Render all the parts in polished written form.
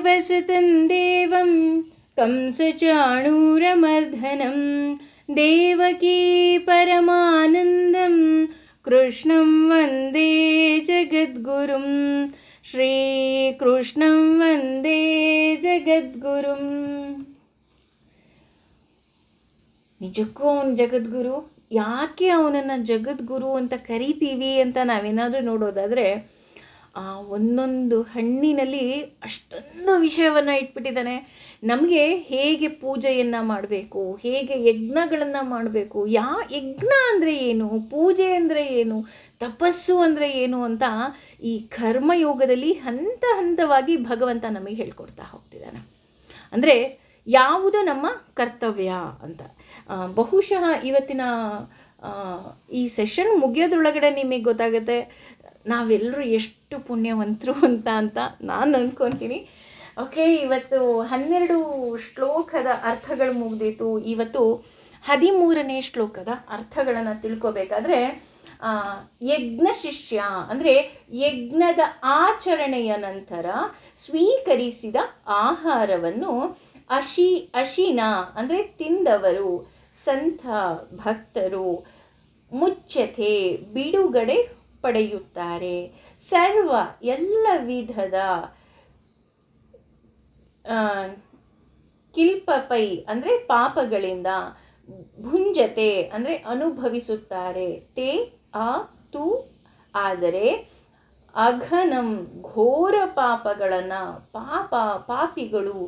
वसतं देवं कंसचाणूरमर्दनं देवकी परमानन्दं कृष्णं वन्दे जगद्गुरुं श्रीकृष्णं वन्दे जगद्गुरुं. ನಿಜಕ್ಕೂ ಅವನು ಜಗದ್ಗುರು. ಯಾಕೆ ಅವನನ್ನು ಜಗದ್ಗುರು ಅಂತ ಕರಿತೀವಿ ಅಂತ ನಾವೇನಾದರೂ ನೋಡೋದಾದರೆ, ಒಂದೊಂದು ಹಣ್ಣಿನಲ್ಲಿ ಅಷ್ಟೊಂದು ವಿಷಯವನ್ನು ಇಟ್ಬಿಟ್ಟಿದ್ದಾನೆ. ನಮಗೆ ಹೇಗೆ ಪೂಜೆಯನ್ನು ಮಾಡಬೇಕು, ಹೇಗೆ ಯಜ್ಞಗಳನ್ನು ಮಾಡಬೇಕು, ಯಜ್ಞ ಅಂದರೆ ಏನು, ಪೂಜೆ ಅಂದರೆ ಏನು, ತಪಸ್ಸು ಅಂದರೆ ಏನು ಅಂತ ಈ ಕರ್ಮಯೋಗದಲ್ಲಿ ಹಂತ ಹಂತವಾಗಿ ಭಗವಂತ ನಮಗೆ ಹೇಳ್ಕೊಡ್ತಾ ಹೋಗ್ತಿದ್ದಾನೆ. ಅಂದರೆ ಯಾವುದು ನಮ್ಮ ಕರ್ತವ್ಯ ಅಂತ. ಬಹುಶಃ ಇವತ್ತಿನ ಈ ಸೆಷನ್ ಮುಗಿಯೋದ್ರೊಳಗಡೆ ನಿಮಗೆ ಗೊತ್ತಾಗುತ್ತೆ ನಾವೆಲ್ಲರೂ ಎಷ್ಟು ಪುಣ್ಯವಂತರು ಅಂತ ನಾನು ಅಂದ್ಕೊತೀನಿ. ಓಕೆ, ಇವತ್ತು 12 ಶ್ಲೋಕದ ಅರ್ಥಗಳು ಮುಗಿದಿತ್ತು. ಇವತ್ತು 13ನೇ ಶ್ಲೋಕದ ಅರ್ಥಗಳನ್ನು ತಿಳ್ಕೋಬೇಕಾದ್ರೆ, ಯಜ್ಞ ಶಿಷ್ಯ ಅಂದರೆ ಯಜ್ಞದ ಆಚರಣೆಯ ನಂತರ ಸ್ವೀಕರಿಸಿದ ಆಹಾರವನ್ನು ಅಶಿನ ಅಂದರೆ ತಿಂದವರು, ಸಂತ ಭಕ್ತರು ಮುಚ್ಚತೆ ಬಿಡುಗಡೆ ಪಡೆಯುತ್ತಾರೆ. ಸರ್ವ ಎಲ್ಲ ವಿಧದ ಕಿಲ್ಪಪೈ ಅಂದರೆ ಪಾಪಗಳಿಂದ, ಭುಂಜತೆ ಅಂದರೆ ಅನುಭವಿಸುತ್ತಾರೆ, ತೇ ತು ಆದರೆ ಅಘನಂ ಘೋರ ಪಾಪಗಳನ್ನು ಪಾಪಿಗಳು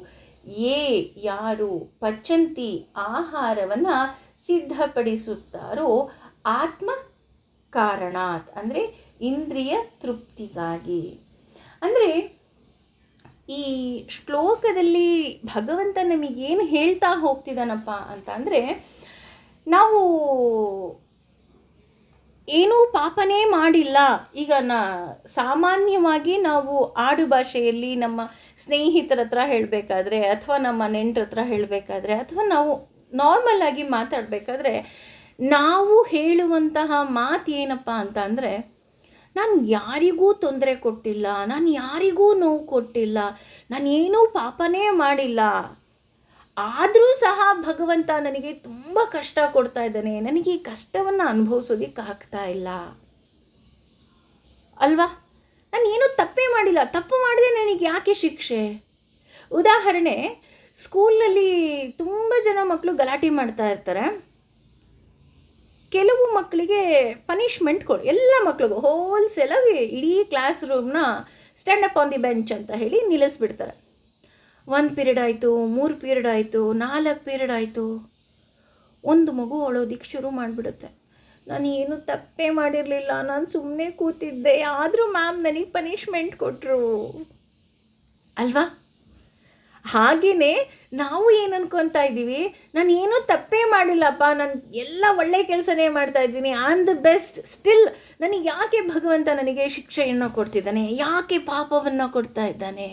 ಯಾರು ಪಚಂತಿ ಆಹಾರವನ್ನು ಸಿದ್ಧಪಡಿಸುತ್ತಾರೋ ಆತ್ಮ ಕಾರಣಾತ್ ಅಂದರೆ ಇಂದ್ರಿಯ ತೃಪ್ತಿಗಾಗಿ. ಅಂದರೆ ಈ ಶ್ಲೋಕದಲ್ಲಿ ಭಗವಂತ ನಮಗೇನು ಹೇಳ್ತಾ ಹೋಗ್ತಿದ್ದಾನಪ್ಪ ಅಂತ ಅಂದರೆ, ನಾವು ಏನೂ ಪಾಪನೇ ಮಾಡಿಲ್ಲ. ಈಗ ಸಾಮಾನ್ಯವಾಗಿ ನಾವು ಆಡು ಭಾಷೆಯಲ್ಲಿ ನಮ್ಮ ಸ್ನೇಹಿತರ ಹತ್ರ ಹೇಳಬೇಕಾದ್ರೆ, ಅಥವಾ ನಮ್ಮ ನೆಂಟರ ಹತ್ರ ಹೇಳಬೇಕಾದ್ರೆ, ಅಥವಾ ನಾವು ನಾರ್ಮಲ್ ಆಗಿ ಮಾತಾಡಬೇಕಾದ್ರೆ ನಾವು ಹೇಳುವಂತಹ ಮಾತು ಏನಪ್ಪ ಅಂತ ಅಂದರೆ, ನಾನು ಯಾರಿಗೂ ತೊಂದರೆ ಕೊಟ್ಟಿಲ್ಲ, ನಾನು ಯಾರಿಗೂ ನೋವು ಕೊಟ್ಟಿಲ್ಲ, ನಾನೇನೂ ಪಾಪನೇ ಮಾಡಿಲ್ಲ, ಆದರೂ ಸಹ ಭಗವಂತ ನನಗೆ ತುಂಬ ಕಷ್ಟ ಕೊಡ್ತಾ ಇದ್ದಾನೆ, ನನಗೆ ಈ ಕಷ್ಟವನ್ನು ಅನುಭವಿಸೋದಕ್ಕೆ ಆಗ್ತಾ ಇಲ್ಲ ಅಲ್ವಾ. ನಾನು ಏನೂ ತಪ್ಪೇ ಮಾಡಿಲ್ಲ, ತಪ್ಪು ಮಾಡಿದೆ ನನಗೆ ಯಾಕೆ ಶಿಕ್ಷೆ? ಉದಾಹರಣೆ, ಸ್ಕೂಲ್ನಲ್ಲಿ ತುಂಬ ಜನ ಮಕ್ಕಳು ಗಲಾಟೆ ಮಾಡ್ತಾ ಇರ್ತಾರೆ. ಕೆಲವು ಮಕ್ಕಳಿಗೆ ಪನಿಷ್ಮೆಂಟ್ ಎಲ್ಲ ಮಕ್ಕಳಿಗೂ ಹೋಲ್ಸೇಲಾಗಿ ಇಡೀ ಕ್ಲಾಸ್ ರೂಮ್ನ stand up on the bench ಅಂತ ಹೇಳಿ ನಿಲ್ಲಿಸ್ಬಿಡ್ತಾರೆ. 1 ಪೀರಿಯಡ್ ಆಯಿತು, 3 ಪೀರಿಯಡ್ ಆಯಿತು, 4 ಪೀರಿಯಡ್ ಆಯಿತು. ಒಂದು ಮಗು ಅಳೋದಿಕ್ಕೆ ಶುರು ಮಾಡಿಬಿಡುತ್ತೆ. ನಾನು ಏನು ತಪ್ಪೇ ಮಾಡಿರಲಿಲ್ಲ, ನಾನು ಸುಮ್ಮನೆ ಕೂತಿದ್ದೆ, ಆದರೂ ಮ್ಯಾಮ್ ನನಗೆ ಪನಿಷ್ಮೆಂಟ್ ಕೊಟ್ಟರು ಅಲ್ವಾ. ಹಾಗೆಯೇ ನಾವು ಏನು ಅನ್ಕೊತಾ ಇದ್ದೀವಿ, ನಾನು ಏನೂ ತಪ್ಪೇ ಮಾಡಿಲ್ಲಪ್ಪ, ನಾನು ಎಲ್ಲ ಒಳ್ಳೆಯ ಕೆಲಸನೇ ಮಾಡ್ತಾ ಇದ್ದೀನಿ, I am the best, still ನನಗೆ ಯಾಕೆ ಭಗವಂತ ನನಗೆ ಶಿಕ್ಷೆಯನ್ನು ಕೊಡ್ತಿದ್ದಾನೆ, ಯಾಕೆ ಪಾಪವನ್ನು ಕೊಡ್ತಾ ಇದ್ದಾನೆ?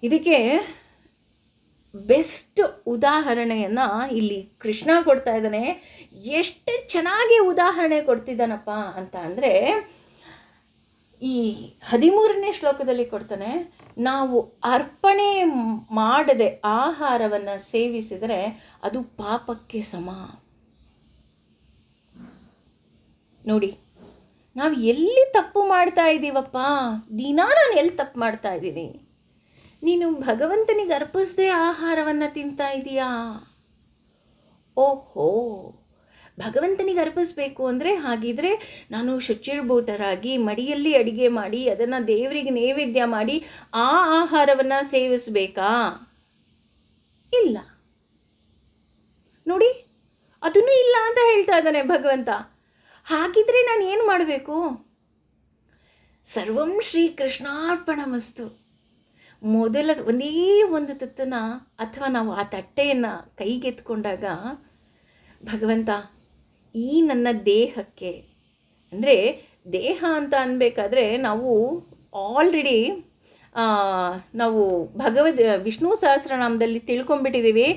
ಇದಕ್ಕೆ ಬೆಸ್ಟ್ ಉದಾಹರಣೆಯನ್ನು ಇಲ್ಲಿ ಕೃಷ್ಣ ಕೊಡ್ತಾ ಇದ್ದಾನೆ. ಎಷ್ಟು ಚೆನ್ನಾಗಿ ಉದಾಹರಣೆ ಕೊಡ್ತಿದ್ದಾನಪ್ಪ ಅಂತ ಅಂದರೆ, ಈ 13ನೇ ಶ್ಲೋಕದಲ್ಲಿ ಕೊಡ್ತಾನೆ, ನಾವು ಅರ್ಪಣೆ ಮಾಡದೆ ಆಹಾರವನ್ನು ಸೇವಿಸಿದರೆ ಅದು ಪಾಪಕ್ಕೆ ಸಮ. ನೋಡಿ, ನಾವು ಎಲ್ಲಿ ತಪ್ಪು ಮಾಡ್ತಾ ಇದ್ದೀವಪ್ಪ, ದಿನಾ ನಾನು ಎಲ್ಲಿ ತಪ್ಪು ಮಾಡ್ತಾ ಇದ್ದೀನಿ? ನೀನು ಭಗವಂತನಿಗೆ ಅರ್ಪಿಸದೆ ಆಹಾರವನ್ನು ತಿಂತಾ ಇದೀಯಾ? ಓಹೋ, ಭಗವಂತನಿಗೆ ಅರ್ಪಿಸ್ಬೇಕು ಅಂದರೆ ಹಾಗಿದ್ರೆ ನಾನು ಶುಚಿರ್ಭೂತರಾಗಿ ಮಡಿಯಲ್ಲಿ ಅಡಿಗೆ ಮಾಡಿ ಅದನ್ನು ದೇವರಿಗೆ ನೈವೇದ್ಯ ಮಾಡಿ ಆ ಆಹಾರವನ್ನು ಸೇವಿಸಬೇಕಾ? ಇಲ್ಲ ನೋಡಿ, ಅದನ್ನೂ ಇಲ್ಲ ಅಂತ ಹೇಳ್ತಾ ಇದ್ದಾನೆ ಭಗವಂತ. ಹಾಗಿದ್ರೆ ನಾನು ಏನು ಮಾಡಬೇಕು? ಸರ್ವಂ ಶ್ರೀ ಕೃಷ್ಣಾರ್ಪಣಮಸ್ತು. ಮೊದಲ ಒಂದೇ ಒಂದು ತುತ್ತನ್ನು ಅಥವಾ ನಾವು ಆ ತಟ್ಟೆಯನ್ನು ಕೈಗೆತ್ಕೊಂಡಾಗ, ಭಗವಂತ ಈ ನನ್ನ ದೇಹಕ್ಕೆ, ಅಂದರೆ ದೇಹ ಅಂತ ಅನ್ಬೇಕಾದ್ರೆ ನಾವು ಆಲ್ರೆಡಿ ನಾವು ವಿಷ್ಣು ಸಹಸ್ರನಾಮದಲ್ಲಿ ತಿಳ್ಕೊಂಡ್ಬಿಟ್ಟಿದ್ದೀವಿ,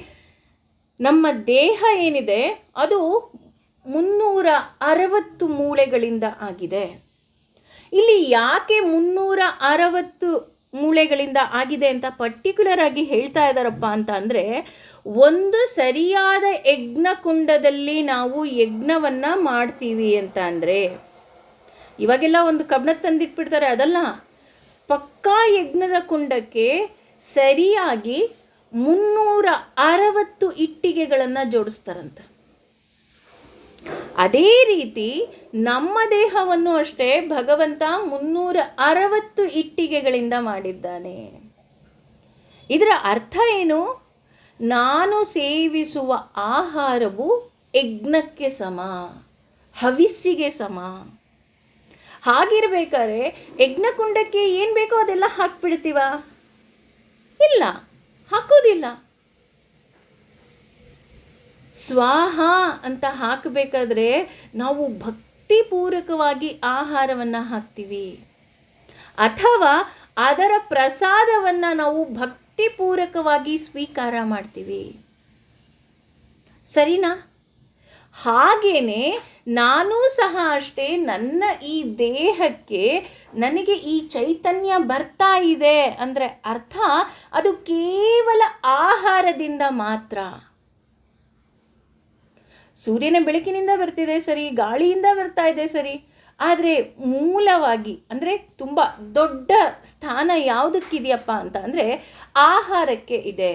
ನಮ್ಮ ದೇಹ ಏನಿದೆ ಅದು 360 ಮೂಳೆಗಳಿಂದ ಆಗಿದೆ. ಇಲ್ಲಿ ಯಾಕೆ 360 ಮೂಳೆಗಳಿಂದ ಆಗಿದೆ ಅಂತ ಪರ್ಟಿಕ್ಯುಲರ್ ಆಗಿ ಹೇಳ್ತಾ ಇದ್ದಾರಪ್ಪ ಅಂತ ಅಂದರೆ, ಒಂದು ಸರಿಯಾದ ಯಜ್ಞಕುಂಡದಲ್ಲಿ ನಾವು ಯಜ್ಞವನ್ನು ಮಾಡ್ತೀವಿ ಅಂತ ಅಂದರೆ, ಇವಾಗೆಲ್ಲ ಒಂದು ಕಬ್ಬಣ ತಂದಿಟ್ಬಿಡ್ತಾರೆ, ಅದಲ್ಲ, ಪಕ್ಕಾ ಯಜ್ಞದ ಕುಂಡಕ್ಕೆ ಸರಿಯಾಗಿ 360 ಇಟ್ಟಿಗೆಗಳನ್ನು ಜೋಡಿಸ್ತಾರಂತೆ. ಅದೇ ರೀತಿ ನಮ್ಮ ದೇಹವನ್ನು ಅಷ್ಟೇ ಭಗವಂತ 360 ಇಟ್ಟಿಗೆಗಳಿಂದ ಮಾಡಿದ್ದಾನೆ. ಇದರ ಅರ್ಥ ಏನು? ನಾನು ಸೇವಿಸುವ ಆಹಾರವು ಯಜ್ಞಕ್ಕೆ ಸಮ, ಹವಿಸ್ಸಿಗೆ ಸಮ. ಹಾಗಿರ್ಬೇಕಾದ್ರೆ ಯಜ್ಞಕುಂಡಕ್ಕೆ ಏನು ಬೇಕೋ ಅದೆಲ್ಲ ಹಾಕ್ಬಿಡ್ತೀವ? ಇಲ್ಲ, ಹಾಕೋದಿಲ್ಲ. ಸ್ವಾಹ ಅಂತ ಹಾಕಬೇಕಾದ್ರೆ ನಾವು ಭಕ್ತಿಪೂರ್ವಕವಾಗಿ ಆಹಾರವನ್ನು ಹಾಕ್ತೀವಿ, ಅಥವಾ ಅದರ ಪ್ರಸಾದವನ್ನು ನಾವು ಭಕ್ತಿಪೂರ್ವಕವಾಗಿ ಸ್ವೀಕಾರ ಮಾಡ್ತೀವಿ. ಸರಿನಾ? ಹಾಗೇನೆ ನಾನೂ ಸಹ ಅಷ್ಟೇ, ನನ್ನ ಈ ದೇಹಕ್ಕೆ ನನಗೆ ಈ ಚೈತನ್ಯ ಬರ್ತಾ ಇದೆ ಅಂದರೆ ಅರ್ಥ ಅದು ಕೇವಲ ಆಹಾರದಿಂದ ಮಾತ್ರ. ಸೂರ್ಯನ ಬೆಳಕಿನಿಂದ ಬರ್ತಿದೆ ಸರಿ, ಗಾಳಿಯಿಂದ ಬರ್ತಾ ಇದೆ ಸರಿ, ಆದರೆ ಮೂಲವಾಗಿ ಅಂದರೆ ತುಂಬ ದೊಡ್ಡ ಸ್ಥಾನ ಯಾವುದಕ್ಕಿದೆಯಪ್ಪ ಅಂತ ಅಂದರೆ ಆಹಾರಕ್ಕೆ ಇದೆ.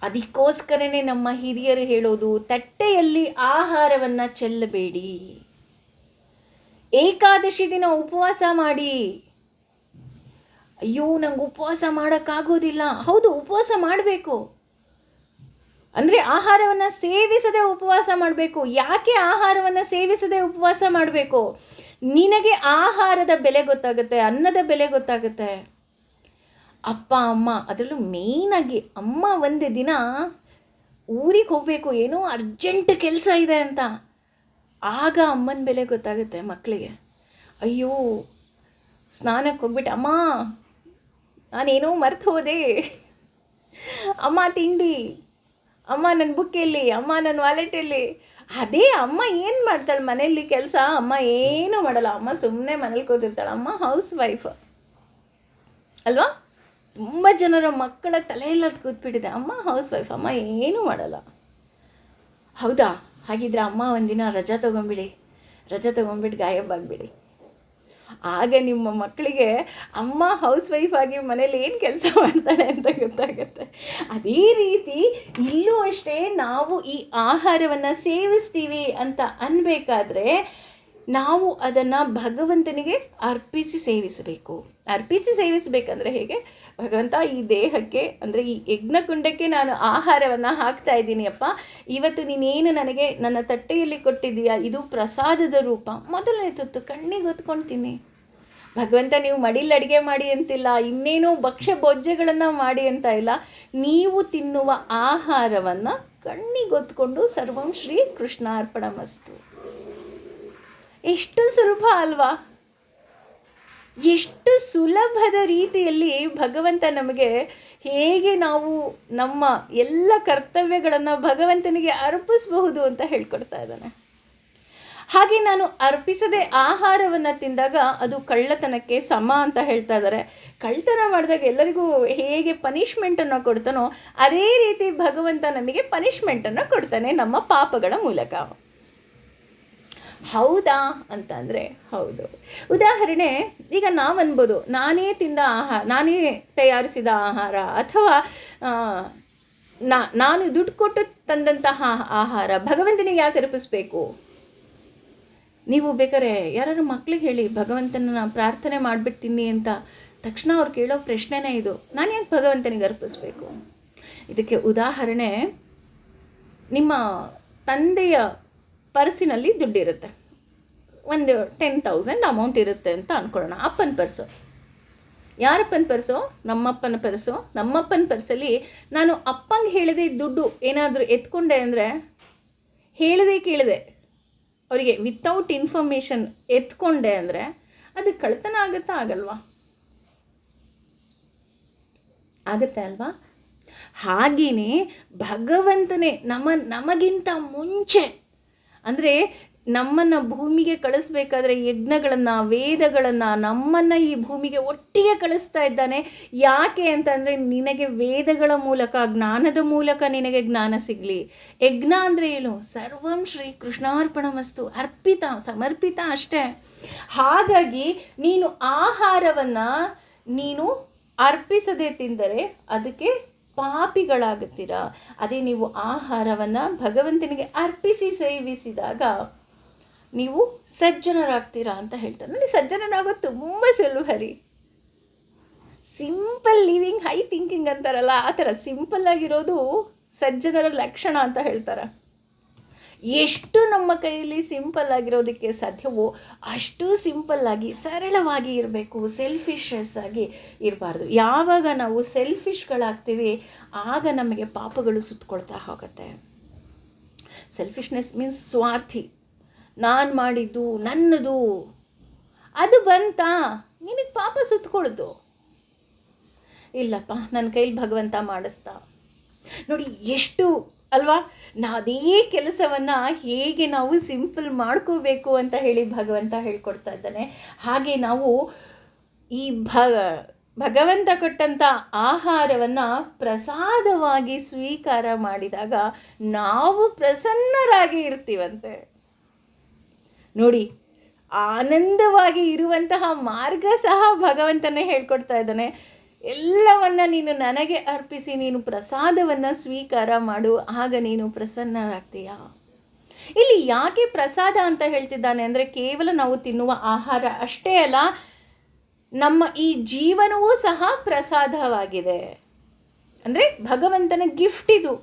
ಅದಕ್ಕೋಸ್ಕರನೇ ನಮ್ಮ ಹಿರಿಯರು ಹೇಳೋದು, ತಟ್ಟೆಯಲ್ಲಿ ಆಹಾರವನ್ನು ಚೆಲ್ಲಬೇಡಿ, ಏಕಾದಶಿ ದಿನ ಉಪವಾಸ ಮಾಡಿ. ಅಯ್ಯೋ, ನಂಗೆ ಉಪವಾಸ ಮಾಡೋಕ್ಕಾಗೋದಿಲ್ಲ. ಹೌದು, ಉಪವಾಸ ಮಾಡಬೇಕು, ಅಂದರೆ ಆಹಾರವನ್ನು ಸೇವಿಸದೆ ಉಪವಾಸ ಮಾಡಬೇಕು. ಯಾಕೆ ಆಹಾರವನ್ನು ಸೇವಿಸದೆ ಉಪವಾಸ ಮಾಡಬೇಕು? ನಿನಗೆ ಆಹಾರದ ಬೆಲೆ ಗೊತ್ತಾಗುತ್ತೆ, ಅನ್ನದ ಬೆಲೆ ಗೊತ್ತಾಗುತ್ತೆ. ಅಪ್ಪ ಅಮ್ಮ, ಅದರಲ್ಲೂ ಮೇಯ್ನಾಗಿ ಅಮ್ಮ ಒಂದು ದಿನ ಊರಿಗೆ ಹೋಗಬೇಕು, ಏನೋ ಅರ್ಜೆಂಟ್ ಕೆಲಸ ಇದೆ ಅಂತ, ಆಗ ಅಮ್ಮನ ಬೆಲೆ ಗೊತ್ತಾಗುತ್ತೆ ಮಕ್ಕಳಿಗೆ. ಅಯ್ಯೋ, ಸ್ನಾನಕ್ಕೆ ಹೋಗ್ಬಿಟ್ಟು, ಅಮ್ಮ ನಾನೇನೋ ಮರ್ತು ಹೋದೆ, ಅಮ್ಮ ತಿಂಡಿ, ಅಮ್ಮ ನನ್ನ ಬುಕ್ಕೆಲ್ಲಿ, ಅಮ್ಮ ನನ್ನ ವಾಲೆಟಲ್ಲಿ. ಅದೇ ಅಮ್ಮ ಏನು ಮಾಡ್ತಾಳೆ ಮನೆಯಲ್ಲಿ ಕೆಲಸ? ಅಮ್ಮ ಏನೂ ಮಾಡಲ್ಲ, ಅಮ್ಮ ಸುಮ್ಮನೆ ಮನೇಲಿ ಕೂತಿರ್ತಾಳೆ. ಅಮ್ಮ ಹೌಸ್ ವೈಫ್ ಅಲ್ವಾ? ತುಂಬ ಜನರ ಮಕ್ಕಳ ತಲೆಯಲ್ಲದು ಕೂತ್ಬಿಟ್ಟಿದೆ, ಅಮ್ಮ ಹೌಸ್ ವೈಫ್, ಅಮ್ಮ ಏನೂ ಮಾಡಲ್ಲ. ಹೌದಾ? ಹಾಗಿದ್ರೆ ಅಮ್ಮ ಒಂದಿನ ರಜಾ ತೊಗೊಂಬಿಟ್ಟು ಗಾಯಬಾಗ್ಬಿಡಿ. ಆಗ ನಿಮ್ಮ ಮಕ್ಕಳಿಗೆ ಅಮ್ಮ ಹೌಸ್ ವೈಫ್ ಆಗಿ ಮನೇಲಿ ಏನು ಕೆಲಸ ಮಾಡ್ತಾಳೆ ಅಂತ ಗೊತ್ತಾಗುತ್ತೆ. ಅದೇ ರೀತಿ ಇಲ್ಲೂ ಅಷ್ಟೇ, ನಾವು ಈ ಆಹಾರವನ್ನು ಸೇವಿಸ್ತೀವಿ ಅಂತ ಅನ್ಬೇಕಾದ್ರೆ ನಾವು ಅದನ್ನು ಭಗವಂತನಿಗೆ ಅರ್ಪಿಸಿ ಸೇವಿಸಬೇಕು. ಅರ್ಪಿಸಿ ಸೇವಿಸಬೇಕಂದ್ರೆ ಹೇಗೆ? ಭಗವಂತ, ಈ ದೇಹಕ್ಕೆ ಅಂದರೆ ಈ ಯಜ್ಞಕುಂಡಕ್ಕೆ ನಾನು ಆಹಾರವನ್ನು ಹಾಕ್ತಾ ಇದ್ದೀನಿ ಅಪ್ಪ, ಇವತ್ತು ನೀನೇನು ನನಗೆ ನನ್ನ ತಟ್ಟೆಯಲ್ಲಿ ಕೊಟ್ಟಿದ್ದೀಯಾ, ಇದು ಪ್ರಸಾದದ ರೂಪ. ಮೊದಲನೇ ತುತ್ತು ಕಣ್ಣಿಗೆ ಹೊತ್ಕೊಳ್ತೀನಿ. ಭಗವಂತ, ನೀವು ಮಡಿಲಿ ಅಡುಗೆ ಮಾಡಿ ಅಂತಿಲ್ಲ, ಇನ್ನೇನೋ ಭಕ್ಷ್ಯ ಭೋಜ್ಯಗಳನ್ನು ಮಾಡಿ ಅಂತ ಇಲ್ಲ, ನೀವು ತಿನ್ನುವ ಆಹಾರವನ್ನು ಕಣ್ಣಿಗೆ ಹೊತ್ಕೊಂಡು ಸರ್ವಂ ಶ್ರೀ ಕೃಷ್ಣಾರ್ಪಣಮಸ್ತು. ಎಷ್ಟು ಸುಲಭ ಅಲ್ವಾ? ಎಷ್ಟು ಸುಲಭದ ರೀತಿಯಲ್ಲಿ ಭಗವಂತ ನಮಗೆ ಹೇಗೆ ನಾವು ನಮ್ಮ ಎಲ್ಲ ಕರ್ತವ್ಯಗಳನ್ನು ಭಗವಂತನಿಗೆ ಅರ್ಪಿಸಬಹುದು ಅಂತ ಹೇಳ್ಕೊಡ್ತಾ ಇದ್ದಾನೆ. ಹಾಗೆ ನಾನು ಅರ್ಪಿಸದೆ ಆಹಾರವನ್ನು ತಿಂದಾಗ ಅದು ಕಳ್ಳತನಕ್ಕೆ ಸಮ ಅಂತ ಹೇಳ್ತಾ ಇದ್ದಾರೆ. ಕಳ್ಳತನ ಮಾಡಿದಾಗ ಎಲ್ಲರಿಗೂ ಹೇಗೆ ಪನಿಷ್ಮೆಂಟನ್ನು ಕೊಡ್ತಾನೋ ಅದೇ ರೀತಿ ಭಗವಂತ ನಮಗೆ ಪನಿಷ್ಮೆಂಟನ್ನು ಕೊಡ್ತಾನೆ ನಮ್ಮ ಪಾಪಗಳ ಮೂಲಕ. ಹೌದಾ ಅಂತಂದರೆ ಹೌದು. ಉದಾಹರಣೆ, ಈಗ ನಾವು ಅನ್ಬೋದು, ನಾನೇ ತಿಂದ ಆಹಾರ, ನಾನೇ ತಯಾರಿಸಿದ ಆಹಾರ, ಅಥವಾ ನಾನು ದುಡ್ಡು ಕೊಟ್ಟು ತಂದಂತಹ ಆಹಾರ ಭಗವಂತನಿಗೆ ಯಾಕೆ ಅರ್ಪಿಸ್ಬೇಕು? ನೀವು ಬೇಕಾದ್ರೆ ಯಾರು ಮಕ್ಳಿಗೆ ಹೇಳಿ, ಭಗವಂತನ ಪ್ರಾರ್ಥನೆ ಮಾಡಿಬಿಡ್ತೀನಿ ಅಂತ, ತಕ್ಷಣ ಅವ್ರು ಕೇಳೋ ಪ್ರಶ್ನೆನೇ ಇದು, ನಾನು ಯಾಕೆ ಭಗವಂತನಿಗೆ ಅರ್ಪಿಸ್ಬೇಕು? ಇದಕ್ಕೆ ಉದಾಹರಣೆ, ನಿಮ್ಮ ತಂದೆಯ ಪರ್ಸಿನಲ್ಲಿ ದುಡ್ಡಿರುತ್ತೆ, ಒಂದು 10,000 ಅಮೌಂಟ್ ಇರುತ್ತೆ ಅಂತ ಅಂದ್ಕೊಳ್ಳೋಣ. ಅಪ್ಪನ ಪರ್ಸು, ಯಾರಪ್ಪನ ಪರ್ಸು? ನಮ್ಮಪ್ಪನ ಪರ್ಸು. ನಮ್ಮಪ್ಪನ ಪರ್ಸಲ್ಲಿ ನಾನು ಅಪ್ಪಂಗೆ ಹೇಳದೆ ದುಡ್ಡು ಏನಾದರೂ ಎತ್ಕೊಂಡೆ ಅಂದರೆ, ಹೇಳದೆ ಕೇಳಿದೆ ಅವರಿಗೆ ವಿತೌಟ್ ಇನ್ಫಾರ್ಮೇಷನ್ ಎತ್ಕೊಂಡೆ ಅಂದರೆ ಅದು ಕಳ್ತನ ಆಗುತ್ತಾ ಆಗಲ್ವಾ? ಆಗುತ್ತೆ ಅಲ್ವಾ? ಹಾಗೆಯೇ ಭಗವಂತನೇ ನಮಗಿಂತ ಮುಂಚೆ, ಅಂದರೆ ನಮ್ಮನ್ನು ಭೂಮಿಗೆ ಕಳಿಸ್ಬೇಕಾದ್ರೆ ಯಜ್ಞಗಳನ್ನು, ವೇದಗಳನ್ನು, ನಮ್ಮನ್ನು ಈ ಭೂಮಿಗೆ ಒಟ್ಟಿಗೆ ಕಳಿಸ್ತಾ ಇದ್ದಾನೆ. ಯಾಕೆ ಅಂತಂದರೆ ನಿನಗೆ ವೇದಗಳ ಮೂಲಕ, ಜ್ಞಾನದ ಮೂಲಕ ನಿನಗೆ ಜ್ಞಾನ ಸಿಗಲಿ. ಯಜ್ಞ ಅಂದರೆ ಏನು? ಸರ್ವಂ ಶ್ರೀ ಕೃಷ್ಣಾರ್ಪಣಮಸ್ತು, ಅರ್ಪಿತ, ಸಮರ್ಪಿತ ಅಷ್ಟೇ. ಹಾಗಾಗಿ ನೀನು ಆಹಾರವನ್ನು ನೀನು ಅರ್ಪಿಸದೆ ತಿಂದರೆ ಅದಕ್ಕೆ ಪಾಪಿಗಳಾಗುತ್ತೀರಾ. ಅದೇ ನೀವು ಆಹಾರವನ್ನು ಭಗವಂತನಿಗೆ ಅರ್ಪಿಸಿ ಸೇವಿಸಿದಾಗ ನೀವು ಸಜ್ಜನರಾಗ್ತೀರಾ ಅಂತ ಹೇಳ್ತಾರೆ. ನೋಡಿ, ಸಜ್ಜನರಾಗೋದು ತುಂಬ ಸುಲಭ ರೀ. ಸಿಂಪಲ್ ಲಿವಿಂಗ್ ಹೈ ಥಿಂಕಿಂಗ್ ಅಂತಾರಲ್ಲ, ಆ ಥರ ಸಿಂಪಲ್ ಆಗಿರೋದು ಸಜ್ಜನರ ಲಕ್ಷಣ ಅಂತ ಹೇಳ್ತಾರೆ. ಎಷ್ಟು ನಮ್ಮ ಕೈಯಲ್ಲಿ ಸಿಂಪಲ್ ಆಗಿರೋದಕ್ಕೆ ಸಾಧ್ಯವೋ ಅಷ್ಟು ಸಿಂಪಲ್ಲಾಗಿ, ಸರಳವಾಗಿ ಇರಬೇಕು. ಸೆಲ್ಫಿಶಸ್ ಆಗಿ ಇರಬಾರ್ದು. ಯಾವಾಗ ನಾವು ಸೆಲ್ಫಿಶ್ಗಳಾಗ್ತೀವಿ ಆಗ ನಮಗೆ ಪಾಪಗಳು ಸುತ್ತಕೊಳ್ತಾ ಹೋಗುತ್ತೆ. ಸೆಲ್ಫಿಶ್ನೆಸ್ ಮೀನ್ಸ್ ಸ್ವಾರ್ಥಿ. ನಾನು ಮಾಡಿದ್ದು ನನ್ನದು, ಅದು ಬಂತಾ ನಿನಗೆ ಪಾಪ ಸುತ್ತಕೊಳ್ದು. ಇಲ್ಲಪ್ಪ, ನನ್ನ ಕೈಲಿ ಭಗವಂತ ಮಾಡಿಸ್ತಾ. ನೋಡಿ ಎಷ್ಟು ಅಲ್ವಾ, ಅದೇ ಕೆಲಸವನ್ನು ಹೇಗೆ ನಾವು ಸಿಂಪಲ್ ಮಾಡ್ಕೋಬೇಕು ಅಂತ ಹೇಳಿ ಭಗವಂತ ಹೇಳ್ಕೊಡ್ತಾ ಇದ್ದಾನೆ. ಹಾಗೆ ನಾವು ಈ ಭಗವಂತ ಕೊಟ್ಟಂಥ ಆಹಾರವನ್ನು ಪ್ರಸಾದವಾಗಿ ಸ್ವೀಕಾರ ಮಾಡಿದಾಗ ನಾವು ಪ್ರಸನ್ನರಾಗಿ ಇರ್ತೀವಂತೆ. ನೋಡಿ, ಆನಂದವಾಗಿ ಇರುವಂತಹ ಮಾರ್ಗ ಸಹ ಭಗವಂತನೇ ಹೇಳ್ಕೊಡ್ತಾ ಇದ್ದಾನೆ. ಎಲ್ಲವನ್ನ ನೀನು ನನಗೆ ಅರ್ಪಿಸಿ ನೀನು ಪ್ರಸಾದವನ್ನು ಸ್ವೀಕಾರ ಮಾಡು, ಆಗ ನೀನು ಪ್ರಸನ್ನರಾಗ್ತೀಯ. ಇಲ್ಲಿ ಯಾಕೆ ಪ್ರಸಾದ ಅಂತ ಹೇಳ್ತಿದ್ದಾನೆ ಅಂದರೆ ಕೇವಲ ನಾವು ತಿನ್ನುವ ಆಹಾರ ಅಷ್ಟೇ ಅಲ್ಲ, ನಮ್ಮ ಈ ಜೀವನವೂ ಸಹ ಪ್ರಸಾದವಾಗಿದೆ. ಅಂದರೆ ಭಗವಂತನ ಗಿಫ್ಟ್ ಇದು.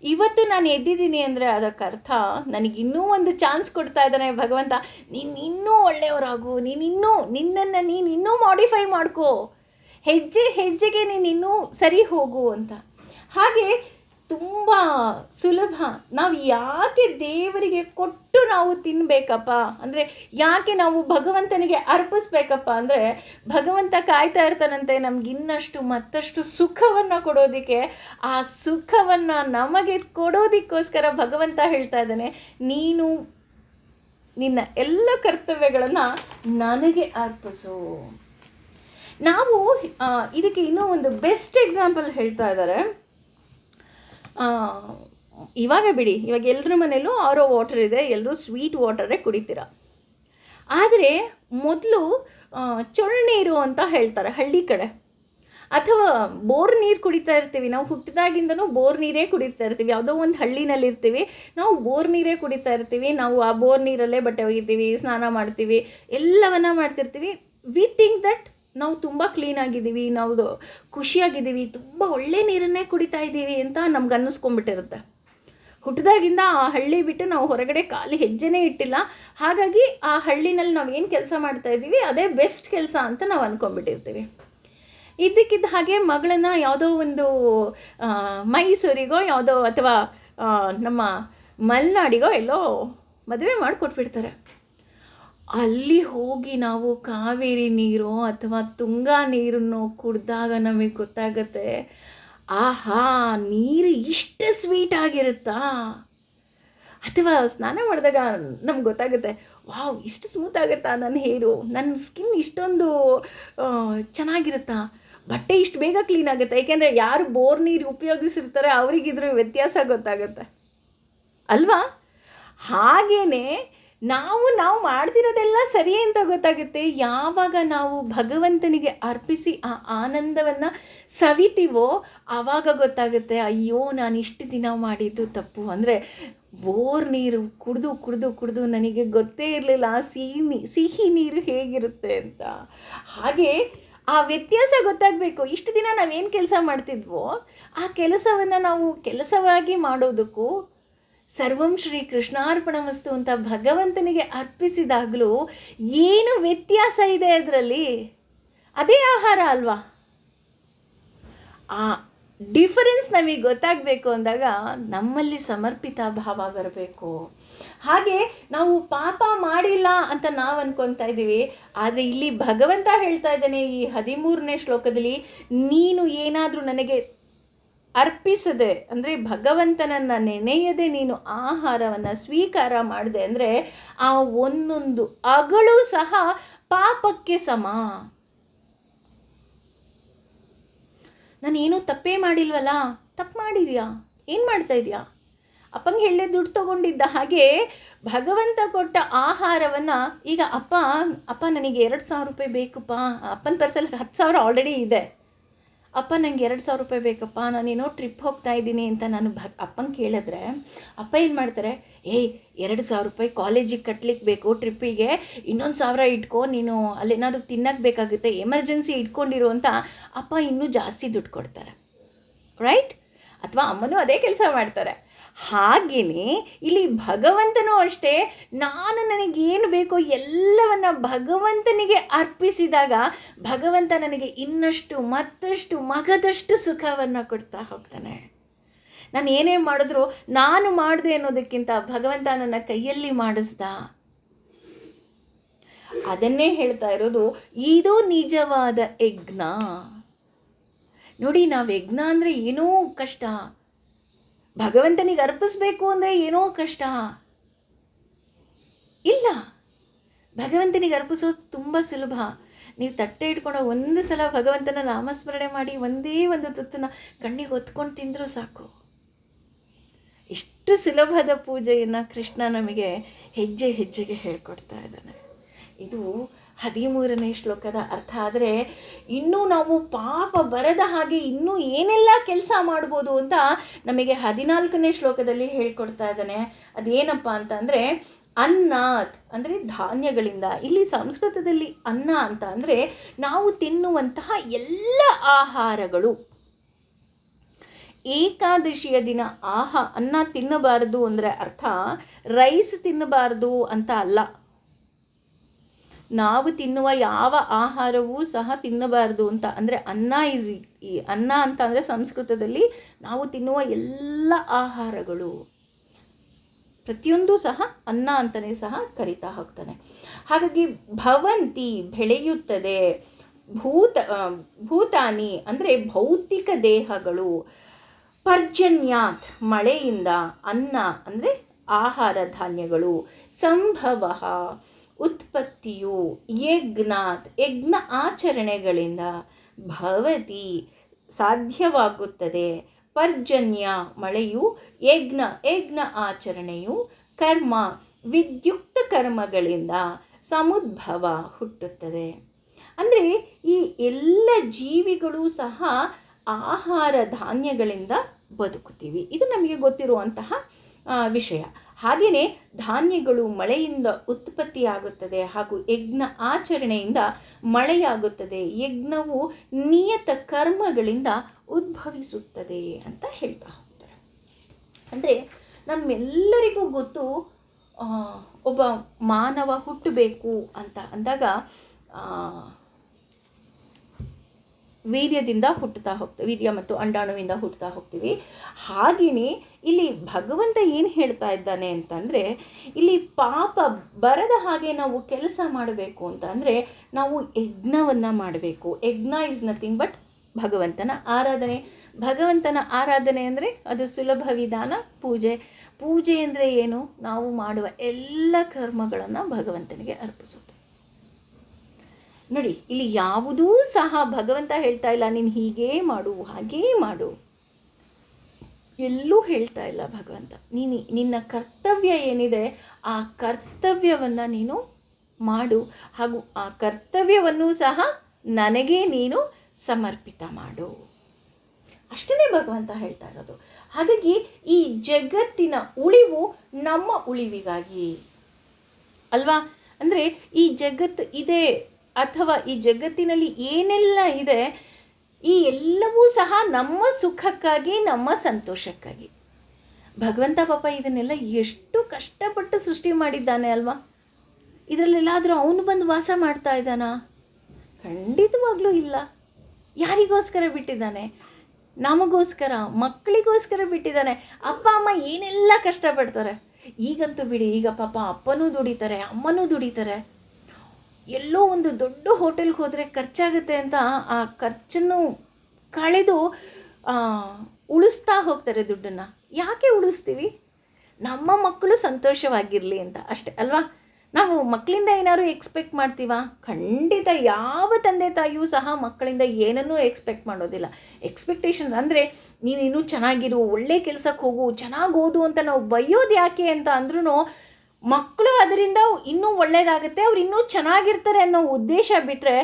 ಇವತ್ತು ನಾನು ಎದ್ದಿದ್ದೀನಿ ಅಂದರೆ ಅದಕ್ಕರ್ಥ ನನಗಿನ್ನೂ ಒಂದು ಚಾನ್ಸ್ ಕೊಡ್ತಾ ಇದ್ದಾನೆ ಭಗವಂತ. ನೀನು ಇನ್ನೂ ಒಳ್ಳೆಯವರಾಗು, ನಿನ್ನನ್ನು ನೀನು ಇನ್ನೂ ಮಾಡಿಫೈ ಮಾಡ್ಕೋ, ಹೆಜ್ಜೆ ಹೆಜ್ಜೆಗೆ ನೀನು ಇನ್ನೂ ಸರಿ ಹೋಗು ಅಂತ. ಹಾಗೆ ತುಂಬ ಸುಲಭ. ನಾವು ಯಾಕೆ ದೇವರಿಗೆ ಕೊಟ್ಟು ನಾವು ತಿನ್ನಬೇಕಪ್ಪ ಅಂದರೆ, ಯಾಕೆ ನಾವು ಭಗವಂತನಿಗೆ ಅರ್ಪಿಸ್ಬೇಕಪ್ಪ ಅಂದರೆ, ಭಗವಂತ ಕಾಯ್ತಾ ಇರ್ತಾನಂತೆ ನಮ್ಗೆ ಇನ್ನಷ್ಟು ಮತ್ತಷ್ಟು ಸುಖವನ್ನು ಕೊಡೋದಕ್ಕೆ. ಆ ಸುಖವನ್ನು ನಮಗೆ ಕೊಡೋದಕ್ಕೋಸ್ಕರ ಭಗವಂತ ಹೇಳ್ತಾ ಇದ್ದಾನೆ, ನೀನು ನಿನ್ನ ಎಲ್ಲ ಕರ್ತವ್ಯಗಳನ್ನು ನನಗೆ ಅರ್ಪಿಸು. ನಾವು ಇದಕ್ಕೆ ಇನ್ನೂ ಒಂದು ಬೆಸ್ಟ್ ಎಕ್ಸಾಂಪಲ್ ಹೇಳ್ತಾ ಇದ್ದಾರೆ. ಇವಾಗ ಬಿಡಿ, ಇವಾಗ ಎಲ್ಲರ ಮನೇಲೂ ಆರ್ ಒ ವಾಟರ್ ಇದೆ, ಎಲ್ಲರೂ ಸ್ವೀಟ್ ವಾಟರೇ ಕುಡಿತೀರ. ಆದರೆ ಮೊದಲು ಚೊಳ್ನೀರು ಅಂತ ಹೇಳ್ತಾರೆ ಹಳ್ಳಿ ಕಡೆ, ಅಥವಾ ಬೋರ್ ನೀರು ಕುಡಿತಾ ಇರ್ತೀವಿ. ನಾವು ಹುಟ್ಟಿದಾಗಿಂದನೂ ಬೋರ್ ನೀರೇ ಕುಡಿತಾ ಇರ್ತೀವಿ. ಯಾವುದೋ ಒಂದು ಹಳ್ಳಿನಲ್ಲಿರ್ತೀವಿ, ನಾವು ಬೋರ್ ನೀರೇ ಕುಡಿತಾ ಇರ್ತೀವಿ. ನಾವು ಆ ಬೋರ್ ನೀರಲ್ಲೇ ಬಟ್ಟೆ ಒಗಿತೀವಿ, ಸ್ನಾನ ಮಾಡ್ತೀವಿ, ಎಲ್ಲವನ್ನ ಮಾಡ್ತಿರ್ತೀವಿ. ವಿ ಥಿಂಕ್ ದಟ್ ನಾವು ತುಂಬ ಕ್ಲೀನಾಗಿದ್ದೀವಿ, ನಾವು ಖುಷಿಯಾಗಿದ್ದೀವಿ, ತುಂಬ ಒಳ್ಳೆ ನೀರನ್ನೇ ಕುಡಿತಾ ಇದ್ದೀವಿ ಅಂತ ನಮ್ಗೆ ಅನ್ನಿಸ್ಕೊಂಡ್ಬಿಟ್ಟಿರುತ್ತೆ. ಹುಟ್ಟಿದಾಗಿಂದ ಆ ಹಳ್ಳಿ ಬಿಟ್ಟು ನಾವು ಹೊರಗಡೆ ಕಾಲು ಹೆಜ್ಜೆನೇ ಇಟ್ಟಿಲ್ಲ. ಹಾಗಾಗಿ ಆ ಹಳ್ಳಿನಲ್ಲಿ ನಾವು ಏನು ಕೆಲಸ ಮಾಡ್ತಾಯಿದ್ದೀವಿ ಅದೇ ಬೆಸ್ಟ್ ಕೆಲಸ ಅಂತ ನಾವು ಅಂದ್ಕೊಂಡ್ಬಿಟ್ಟಿರ್ತೀವಿ. ಇದ್ದಕ್ಕಿದ್ದ ಹಾಗೆ ಮಗಳನ್ನು ಯಾವುದೋ ಒಂದು ಮೈಸೂರಿಗೋ ಯಾವುದೋ ಅಥವಾ ನಮ್ಮ ಮಲೆನಾಡಿಗೋ ಎಲ್ಲೋ ಮದುವೆ ಮಾಡಿಕೊಟ್ಬಿಡ್ತಾರೆ. ಅಲ್ಲಿ ಹೋಗಿ ನಾವು ಕಾವೇರಿ ನೀರು ಅಥವಾ ತುಂಗಾ ನೀರನ್ನು ಕುಡಿದಾಗ ನಮಗೆ ಗೊತ್ತಾಗುತ್ತೆ, ಆಹಾ, ನೀರು ಇಷ್ಟು ಸ್ವೀಟ್ ಆಗಿರುತ್ತಾ. ಅಥವಾ ಸ್ನಾನ ಮಾಡಿದಾಗ ನಮ್ಗೆ ಗೊತ್ತಾಗುತ್ತೆ, ವಾವ್, ಇಷ್ಟು ಸ್ಮೂತ್ ಆಗುತ್ತಾ ನನ್ನ ಹೇರು, ನನ್ನ ಸ್ಕಿನ್ ಇಷ್ಟೊಂದು ಚೆನ್ನಾಗಿರುತ್ತಾ, ಬಟ್ಟೆ ಇಷ್ಟು ಬೇಗ ಕ್ಲೀನ್ ಆಗುತ್ತೆ. ಏಕೆಂದರೆ ಯಾರು ಬೋರ್ ನೀರು ಉಪಯೋಗಿಸಿರ್ತಾರೆ ಅವರಿಗಿದ್ರ ವ್ಯತ್ಯಾಸ ಗೊತ್ತಾಗುತ್ತೆ ಅಲ್ವಾ. ಹಾಗೇ ನಾವು ಮಾಡ್ತಿರೋದೆಲ್ಲ ಸರಿ ಅಂತ ಗೊತ್ತಾಗುತ್ತೆ ಯಾವಾಗ ನಾವು ಭಗವಂತನಿಗೆ ಅರ್ಪಿಸಿ ಆ ಆನಂದವನ್ನು ಸವಿತೀವೋ ಆವಾಗ ಗೊತ್ತಾಗುತ್ತೆ, ಅಯ್ಯೋ ನಾನು ಇಷ್ಟು ದಿನ ಮಾಡಿದ್ದು ತಪ್ಪು. ಅಂದರೆ ಬೋರ್ ನೀರು ಕುಡಿದು ಕುಡಿದು ಕುಡಿದು ನನಗೆ ಗೊತ್ತೇ ಇರಲಿಲ್ಲ ಸಿಹಿ ನೀರು ಹೇಗಿರುತ್ತೆ ಅಂತ. ಹಾಗೆ ಆ ವ್ಯತ್ಯಾಸ ಗೊತ್ತಾಗಬೇಕು. ಇಷ್ಟು ದಿನ ನಾವೇನು ಕೆಲಸ ಮಾಡ್ತಿದ್ವೋ ಆ ಕೆಲಸವನ್ನು ನಾವು ಕೆಲಸವಾಗಿ ಮಾಡೋದಕ್ಕೂ ಸರ್ವಂ ಶ್ರೀ ಕೃಷ್ಣಾರ್ಪಣಮಸ್ತು ಅಂತ ಭಗವಂತನಿಗೆ ಅರ್ಪಿಸಿದಾಗಲೂ ಏನು ವ್ಯತ್ಯಾಸ ಇದೆ ಅದರಲ್ಲಿ. ಅದೇ ಆಹಾರ ಅಲ್ವಾ. ಆ ಡಿಫರೆನ್ಸ್ ನಮಗೆ ಗೊತ್ತಾಗಬೇಕು ಅಂದಾಗ ನಮ್ಮಲ್ಲಿ ಸಮರ್ಪಿತ ಭಾವ ಬರಬೇಕು. ಹಾಗೆ ನಾವು ಪಾಪ ಮಾಡಿಲ್ಲ ಅಂತ ನಾವು ಅಂದ್ಕೊತಾ ಇದ್ದೀವಿ. ಆದರೆ ಇಲ್ಲಿ ಭಗವಂತ ಹೇಳ್ತಾ ಇದ್ದಾನೆ ಈ 13ನೇ ಶ್ಲೋಕದಲ್ಲಿ, ನೀನು ಏನಾದರೂ ನನಗೆ ಅರ್ಪಿಸದೆ ಅಂದರೆ ಭಗವಂತನನ್ನು ನೆನೆಯದೆ ನೀನು ಆಹಾರವನ್ನು ಸ್ವೀಕಾರ ಮಾಡಿದೆ ಅಂದರೆ ಆ ಒಂದೊಂದು ಅಗಳು ಸಹ ಪಾಪಕ್ಕೆ ಸಮ. ನಾನೇನು ತಪ್ಪೇ ಮಾಡಿಲ್ವಲ್ಲ? ತಪ್ಪು ಮಾಡಿದ್ಯಾ? ಏನು ಮಾಡ್ತಾ ಇದೆಯಾ? ಅಪ್ಪಂಗೆ ಹೇಳೇ ದುಡ್ಡು ತೊಗೊಂಡಿದ್ದ ಹಾಗೆ ಭಗವಂತ ಕೊಟ್ಟ ಆಹಾರವನ್ನು ಈಗ ಅಪ್ಪ ನನಗೆ 2,000 ರೂಪಾಯಿ ಬೇಕಪ್ಪ, ಅಪ್ಪನ ಪರ್ಸಲ್ಲಿ 10,000 ಆಲ್ರೆಡಿ ಇದೆ. ಅಪ್ಪ ನನಗೆ 2,000 ರೂಪಾಯಿ ಬೇಕಪ್ಪ, ನಾನೇನೋ ಟ್ರಿಪ್ ಹೋಗ್ತಾ ಇದ್ದೀನಿ ಅಂತ ನಾನು ಅಪ್ಪಂಗೆ ಕೇಳಿದ್ರೆ ಅಪ್ಪ ಏನು ಮಾಡ್ತಾರೆ, 2,000 ರೂಪಾಯಿ ಕಾಲೇಜಿಗೆ ಕಟ್ಲಿಕ್ಕೆ ಬೇಕು, ಟ್ರಿಪ್ಪಿಗೆ ಇನ್ನೊಂದು 1,000 ಇಟ್ಕೊ, ನೀನು ಅಲ್ಲೇನಾದ್ರು ತಿನ್ನಕ್ಕೆ ಬೇಕಾಗುತ್ತೆ, ಎಮರ್ಜೆನ್ಸಿ ಇಟ್ಕೊಂಡಿರು ಅಂತ ಅಪ್ಪ ಇನ್ನೂ ಜಾಸ್ತಿ ದುಡ್ಡು ಕೊಡ್ತಾರೆ. ರೈಟ್? ಅಥವಾ ಅಮ್ಮನೂ ಅದೇ ಕೆಲಸ ಮಾಡ್ತಾರೆ. ಹಾಗೆಯೇ ಇಲ್ಲಿ ಭಗವಂತನೂ ಅಷ್ಟೇ, ನನಗೇನು ಬೇಕೋ ಎಲ್ಲವನ್ನು ಭಗವಂತನಿಗೆ ಅರ್ಪಿಸಿದಾಗ ಭಗವಂತ ನನಗೆ ಇನ್ನಷ್ಟು ಮತ್ತಷ್ಟು ಮಗದಷ್ಟು ಸುಖವನ್ನು ಕೊಡ್ತಾ ಹೋಗ್ತಾನೆ. ನಾನು ಏನೇ ಮಾಡಿದ್ರು ನಾನು ಮಾಡಿದೆ ಅನ್ನೋದಕ್ಕಿಂತ ಭಗವಂತ ನನ್ನ ಕೈಯಲ್ಲಿ ಮಾಡಿಸ್ದ. ಅದನ್ನೇ ಹೇಳ್ತಾ ಇರೋದು, ಇದು ನಿಜವಾದ ಯಜ್ಞ. ನೋಡಿ, ನಾವು ಯಜ್ಞ ಅಂದರೆ ಏನೋ ಕಷ್ಟ, ಭಗವಂತನಿಗೆ ಅರ್ಪಿಸ್ಬೇಕು ಅಂದರೆ ಏನೋ ಕಷ್ಟ ಇಲ್ಲ. ಭಗವಂತನಿಗೆ ಅರ್ಪಿಸೋದು ತುಂಬ ಸುಲಭ. ನೀವು ತಟ್ಟೆ ಇಟ್ಕೊಂಡು ಒಂದು ಸಲ ಭಗವಂತನ ನಾಮಸ್ಮರಣೆ ಮಾಡಿ ಒಂದೇ ಒಂದು ತುತ್ತನ್ನು ಕಣ್ಣಿಗೆ ಹೊತ್ಕೊಂಡು ತಿಂದರೂ ಸಾಕು. ಇಷ್ಟು ಸುಲಭದ ಪೂಜೆಯನ್ನು ಕೃಷ್ಣ ನಮಗೆ ಹೆಜ್ಜೆ ಹೆಜ್ಜೆಗೆ ಹೇಳ್ಕೊಡ್ತಾ ಇದ್ದಾನೆ. ಇದು 13ನೇ ಶ್ಲೋಕದ ಅರ್ಥ. ಆದರೆ ಇನ್ನೂ ನಾವು ಪಾಪ ಬರದ ಹಾಗೆ ಇನ್ನೂ ಏನೆಲ್ಲ ಕೆಲಸ ಮಾಡ್ಬೋದು ಅಂತ ನಮಗೆ 14ನೇ ಶ್ಲೋಕದಲ್ಲಿ ಹೇಳ್ಕೊಡ್ತಾ ಇದ್ದಾನೆ. ಅದೇನಪ್ಪ ಅಂತಂದರೆ, ಅನ್ನಾತ್ ಅಂದರೆ ಧಾನ್ಯಗಳಿಂದ. ಇಲ್ಲಿ ಸಂಸ್ಕೃತದಲ್ಲಿ ಅನ್ನ ಅಂತ ಅಂದರೆ ನಾವು ತಿನ್ನುವಂತಹ ಎಲ್ಲ ಆಹಾರಗಳು. ಏಕಾದಶಿಯ ದಿನ ಅನ್ನ ತಿನ್ನಬಾರದು ಅಂದರೆ ಅರ್ಥ ರೈಸ್ ತಿನ್ನಬಾರದು ಅಂತ ಅಲ್ಲ. ನಾವು ತಿನ್ನುವ ಯಾವ ಆಹಾರವೂ ಸಹ ತಿನ್ನಬಾರದು ಅಂತ ಅಂದರೆ ಅನ್ನ ಅಂತ ಅಂದರೆ ಸಂಸ್ಕೃತದಲ್ಲಿ ನಾವು ತಿನ್ನುವ ಎಲ್ಲ ಆಹಾರಗಳು ಪ್ರತಿಯೊಂದು ಸಹ ಅನ್ನ ಅಂತಲೇ ಸಹ ಕರಿತಾ ಹೋಗ್ತಾನೆ. ಹಾಗಾಗಿ ಭವಂತಿ ಬೆಳೆಯುತ್ತದೆ, ಭೂತಾನಿ ಅಂದರೆ ಭೌತಿಕ ದೇಹಗಳು, ಪರ್ಜನ್ಯಾತ್ ಮಳೆಯಿಂದ, ಅನ್ನ ಅಂದರೆ ಆಹಾರ ಧಾನ್ಯಗಳು, ಸಂಭವ ಉತ್ಪತ್ತಿಯು, ಯಜ್ಞಾತ್ ಯಜ್ಞ ಆಚರಣೆಗಳಿಂದ, ಭವತಿ ಸಾಧ್ಯವಾಗುತ್ತದೆ, ಪರ್ಜನ್ಯ ಮಳೆಯು, ಯಜ್ಞ ಆಚರಣೆಯು, ಕರ್ಮ ವಿದ್ಯುಕ್ತ ಕರ್ಮಗಳಿಂದ, ಸಮುದ್ಭವ ಹುಟ್ಟುತ್ತದೆ. ಅಂದರೆ ಈ ಎಲ್ಲ ಜೀವಿಗಳು ಸಹ ಆಹಾರ ಧಾನ್ಯಗಳಿಂದ ಬದುಕುತ್ತೀವಿ. ಇದು ನಮಗೆ ಗೊತ್ತಿರುವಂತಹ ವಿಷಯ. ಹಾಗೆಯೇ ಧಾನ್ಯಗಳು ಮಳೆಯಿಂದ ಉತ್ಪತ್ತಿಯಾಗುತ್ತದೆ ಹಾಗೂ ಯಜ್ಞ ಆಚರಣೆಯಿಂದ ಮಳೆಯಾಗುತ್ತದೆ. ಯಜ್ಞವು ನಿಯತ ಕರ್ಮಗಳಿಂದ ಉದ್ಭವಿಸುತ್ತದೆ ಅಂತ ಹೇಳ್ತಾ ಹೋಗ್ತಾರೆ. ಅಂದರೆ ನಮ್ಮೆಲ್ಲರಿಗೂ ಗೊತ್ತು, ಒಬ್ಬ ಮಾನವ ಹುಟ್ಟಬೇಕು ಅಂತ ಅಂದಾಗ ವೀರ್ಯದಿಂದ ಹುಟ್ಟುತ್ತಾ ಹೋಗ್ತೀವಿ, ವೀರ್ಯ ಮತ್ತು ಅಂಡಾಣುವಿಂದ ಹುಟ್ಟುತ್ತಾ ಹೋಗ್ತೀವಿ. ಹಾಗೆಯೇ ಇಲ್ಲಿ ಭಗವಂತ ಏನು ಹೇಳ್ತಾ ಇದ್ದಾನೆ ಅಂತಂದರೆ, ಇಲ್ಲಿ ಪಾಪ ಬರದ ಹಾಗೆ ನಾವು ಕೆಲಸ ಮಾಡಬೇಕು ಅಂತ ಅಂದರೆ ನಾವು ಯಜ್ಞವನ್ನು ಮಾಡಬೇಕು. ಯಜ್ಞ ಈಸ್ ನಥಿಂಗ್ ಬಟ್ ಭಗವಂತನ ಆರಾಧನೆ. ಭಗವಂತನ ಆರಾಧನೆ ಅಂದರೆ ಅದು ಸುಲಭ ವಿಧಾನ, ಪೂಜೆ ಅಂದರೆ ಏನು? ನಾವು ಮಾಡುವ ಎಲ್ಲ ಕರ್ಮಗಳನ್ನು ಭಗವಂತನಿಗೆ ಅರ್ಪಿಸೋದು. ನೋಡಿ, ಇಲ್ಲಿ ಯಾವುದೂ ಸಹ ಭಗವಂತ ಹೇಳ್ತಾ ಇಲ್ಲ ನೀನು ಹೀಗೇ ಮಾಡು ಹಾಗೇ ಮಾಡು, ಎಲ್ಲೂ ಹೇಳ್ತಾ ಇಲ್ಲ ಭಗವಂತ. ನಿನ್ನ ಕರ್ತವ್ಯ ಏನಿದೆ ಆ ಕರ್ತವ್ಯವನ್ನು ನೀನು ಮಾಡು, ಹಾಗೂ ಆ ಕರ್ತವ್ಯವನ್ನು ಸಹ ನನಗೆ ನೀನು ಸಮರ್ಪಿತ ಮಾಡು. ಅಷ್ಟೇ ಭಗವಂತ ಹೇಳ್ತಾ ಇರೋದು. ಹಾಗಾಗಿ ಈ ಜಗತ್ತಿನ ಉಳಿವು ನಮ್ಮ ಉಳಿವಿಗಾಗಿ ಅಲ್ವಾ? ಅಂದರೆ ಈ ಜಗತ್ತು ಇದೆ ಅಥವಾ ಈ ಜಗತ್ತಿನಲ್ಲಿ ಏನೆಲ್ಲ ಇದೆ, ಈ ಎಲ್ಲವೂ ಸಹ ನಮ್ಮ ಸುಖಕ್ಕಾಗಿ, ನಮ್ಮ ಸಂತೋಷಕ್ಕಾಗಿ. ಭಗವಂತ ಪಾಪ ಇದನ್ನೆಲ್ಲ ಎಷ್ಟು ಕಷ್ಟಪಟ್ಟು ಸೃಷ್ಟಿ ಮಾಡಿದ್ದಾನೆ ಅಲ್ವಾ? ಇದರಲ್ಲೆಲ್ಲಾದರೂ ಅವನು ಬಂದು ವಾಸ ಮಾಡ್ತಾ ಇದ್ದಾನಾ? ಖಂಡಿತವಾಗ್ಲೂ ಇಲ್ಲ. ಯಾರಿಗೋಸ್ಕರ ಬಿಟ್ಟಿದ್ದಾನೆ? ನಮಗೋಸ್ಕರ, ಮಕ್ಕಳಿಗೋಸ್ಕರ ಬಿಟ್ಟಿದ್ದಾನೆ. ಅಪ್ಪ ಅಮ್ಮ ಏನೆಲ್ಲ ಕಷ್ಟಪಡ್ತಾರೆ. ಈಗಂತೂ ಬಿಡಿ, ಈಗ ಪಾಪ ಅಪ್ಪನೂ ದುಡಿತಾರೆ, ಅಮ್ಮನೂ ದುಡಿತಾರೆ. ಎಲ್ಲೋ ಒಂದು ದೊಡ್ಡ ಹೋಟೆಲ್ಗೆ ಹೋದರೆ ಖರ್ಚಾಗುತ್ತೆ ಅಂತ ಆ ಖರ್ಚನ್ನು ಕಳೆದು ಉಳಿಸ್ತಾ ಹೋಗ್ತಾರೆ ದುಡ್ಡನ್ನು. ಯಾಕೆ ಉಳಿಸ್ತೀವಿ? ನಮ್ಮ ಮಕ್ಕಳು ಸಂತೋಷವಾಗಿರಲಿ ಅಂತ ಅಷ್ಟೇ ಅಲ್ವಾ. ನಾವು ಮಕ್ಕಳಿಂದ ಏನಾದ್ರು ಎಕ್ಸ್ಪೆಕ್ಟ್ ಮಾಡ್ತೀವಾ? ಖಂಡಿತ ಯಾವ ತಂದೆ ತಾಯಿಯೂ ಸಹ ಮಕ್ಕಳಿಂದ ಏನನ್ನೂ ಎಕ್ಸ್ಪೆಕ್ಟ್ ಮಾಡೋದಿಲ್ಲ. ಎಕ್ಸ್ಪೆಕ್ಟೇಷನ್ಸ್ ಅಂದರೆ ನೀನು ಇನ್ನೂ ಚೆನ್ನಾಗಿರು, ಒಳ್ಳೆ ಕೆಲಸಕ್ಕೆ ಹೋಗು, ಚೆನ್ನಾಗಿ ಓದು ಅಂತ ನಾವು ಬೈಯೋದು ಯಾಕೆ ಅಂತ ಅಂದ್ರೂ ಮಕ್ಕಳು ಅದರಿಂದ ಇನ್ನೂ ಒಳ್ಳೆಯದಾಗುತ್ತೆ, ಅವ್ರು ಇನ್ನೂ ಚೆನ್ನಾಗಿರ್ತಾರೆ ಅನ್ನೋ ಉದ್ದೇಶ ಬಿಟ್ಟರೆ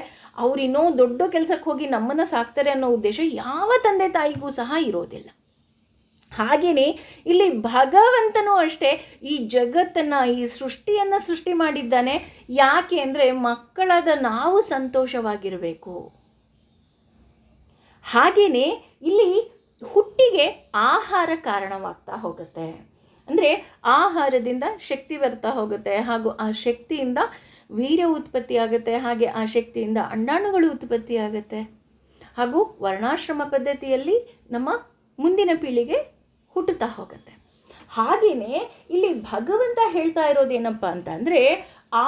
ಅವ್ರು ಇನ್ನೂ ದೊಡ್ಡ ಕೆಲಸಕ್ಕೆ ಹೋಗಿ ನಮ್ಮನ್ನು ಸಾಕ್ತಾರೆ ಅನ್ನೋ ಉದ್ದೇಶ ಯಾವ ತಂದೆ ತಾಯಿಗೂ ಸಹ ಇರೋದಿಲ್ಲ. ಹಾಗೆಯೇ ಇಲ್ಲಿ ಭಗವಂತನೂ ಅಷ್ಟೇ ಈ ಜಗತ್ತನ್ನು, ಈ ಸೃಷ್ಟಿಯನ್ನು ಸೃಷ್ಟಿ ಮಾಡಿದ್ದಾನೆ. ಯಾಕೆ ಅಂದರೆ ಮಕ್ಕಳಾದ ನಾವು ಸಂತೋಷವಾಗಿರಬೇಕು. ಹಾಗೆಯೇ ಇಲ್ಲಿ ಹುಟ್ಟಿಗೆ ಆಹಾರ ಕಾರಣವಾಗ್ತಾ ಹೋಗುತ್ತೆ. ಅಂದರೆ ಆಹಾರದಿಂದ ಶಕ್ತಿ ಬರ್ತಾ ಹೋಗುತ್ತೆ, ಹಾಗೂ ಆ ಶಕ್ತಿಯಿಂದ ವೀರ್ಯ ಉತ್ಪತ್ತಿ ಆಗುತ್ತೆ, ಹಾಗೆ ಆ ಶಕ್ತಿಯಿಂದ ಅಂಡಾಣುಗಳು ಉತ್ಪತ್ತಿ ಆಗುತ್ತೆ, ಹಾಗೂ ವರ್ಣಾಶ್ರಮ ಪದ್ಧತಿಯಲ್ಲಿ ನಮ್ಮ ಮುಂದಿನ ಪೀಳಿಗೆ ಹುಟ್ಟುತ್ತಾ ಹೋಗುತ್ತೆ. ಹಾಗೆಯೇ ಇಲ್ಲಿ ಭಗವಂತ ಹೇಳ್ತಾ ಇರೋದೇನಪ್ಪ ಅಂತ ಅಂದರೆ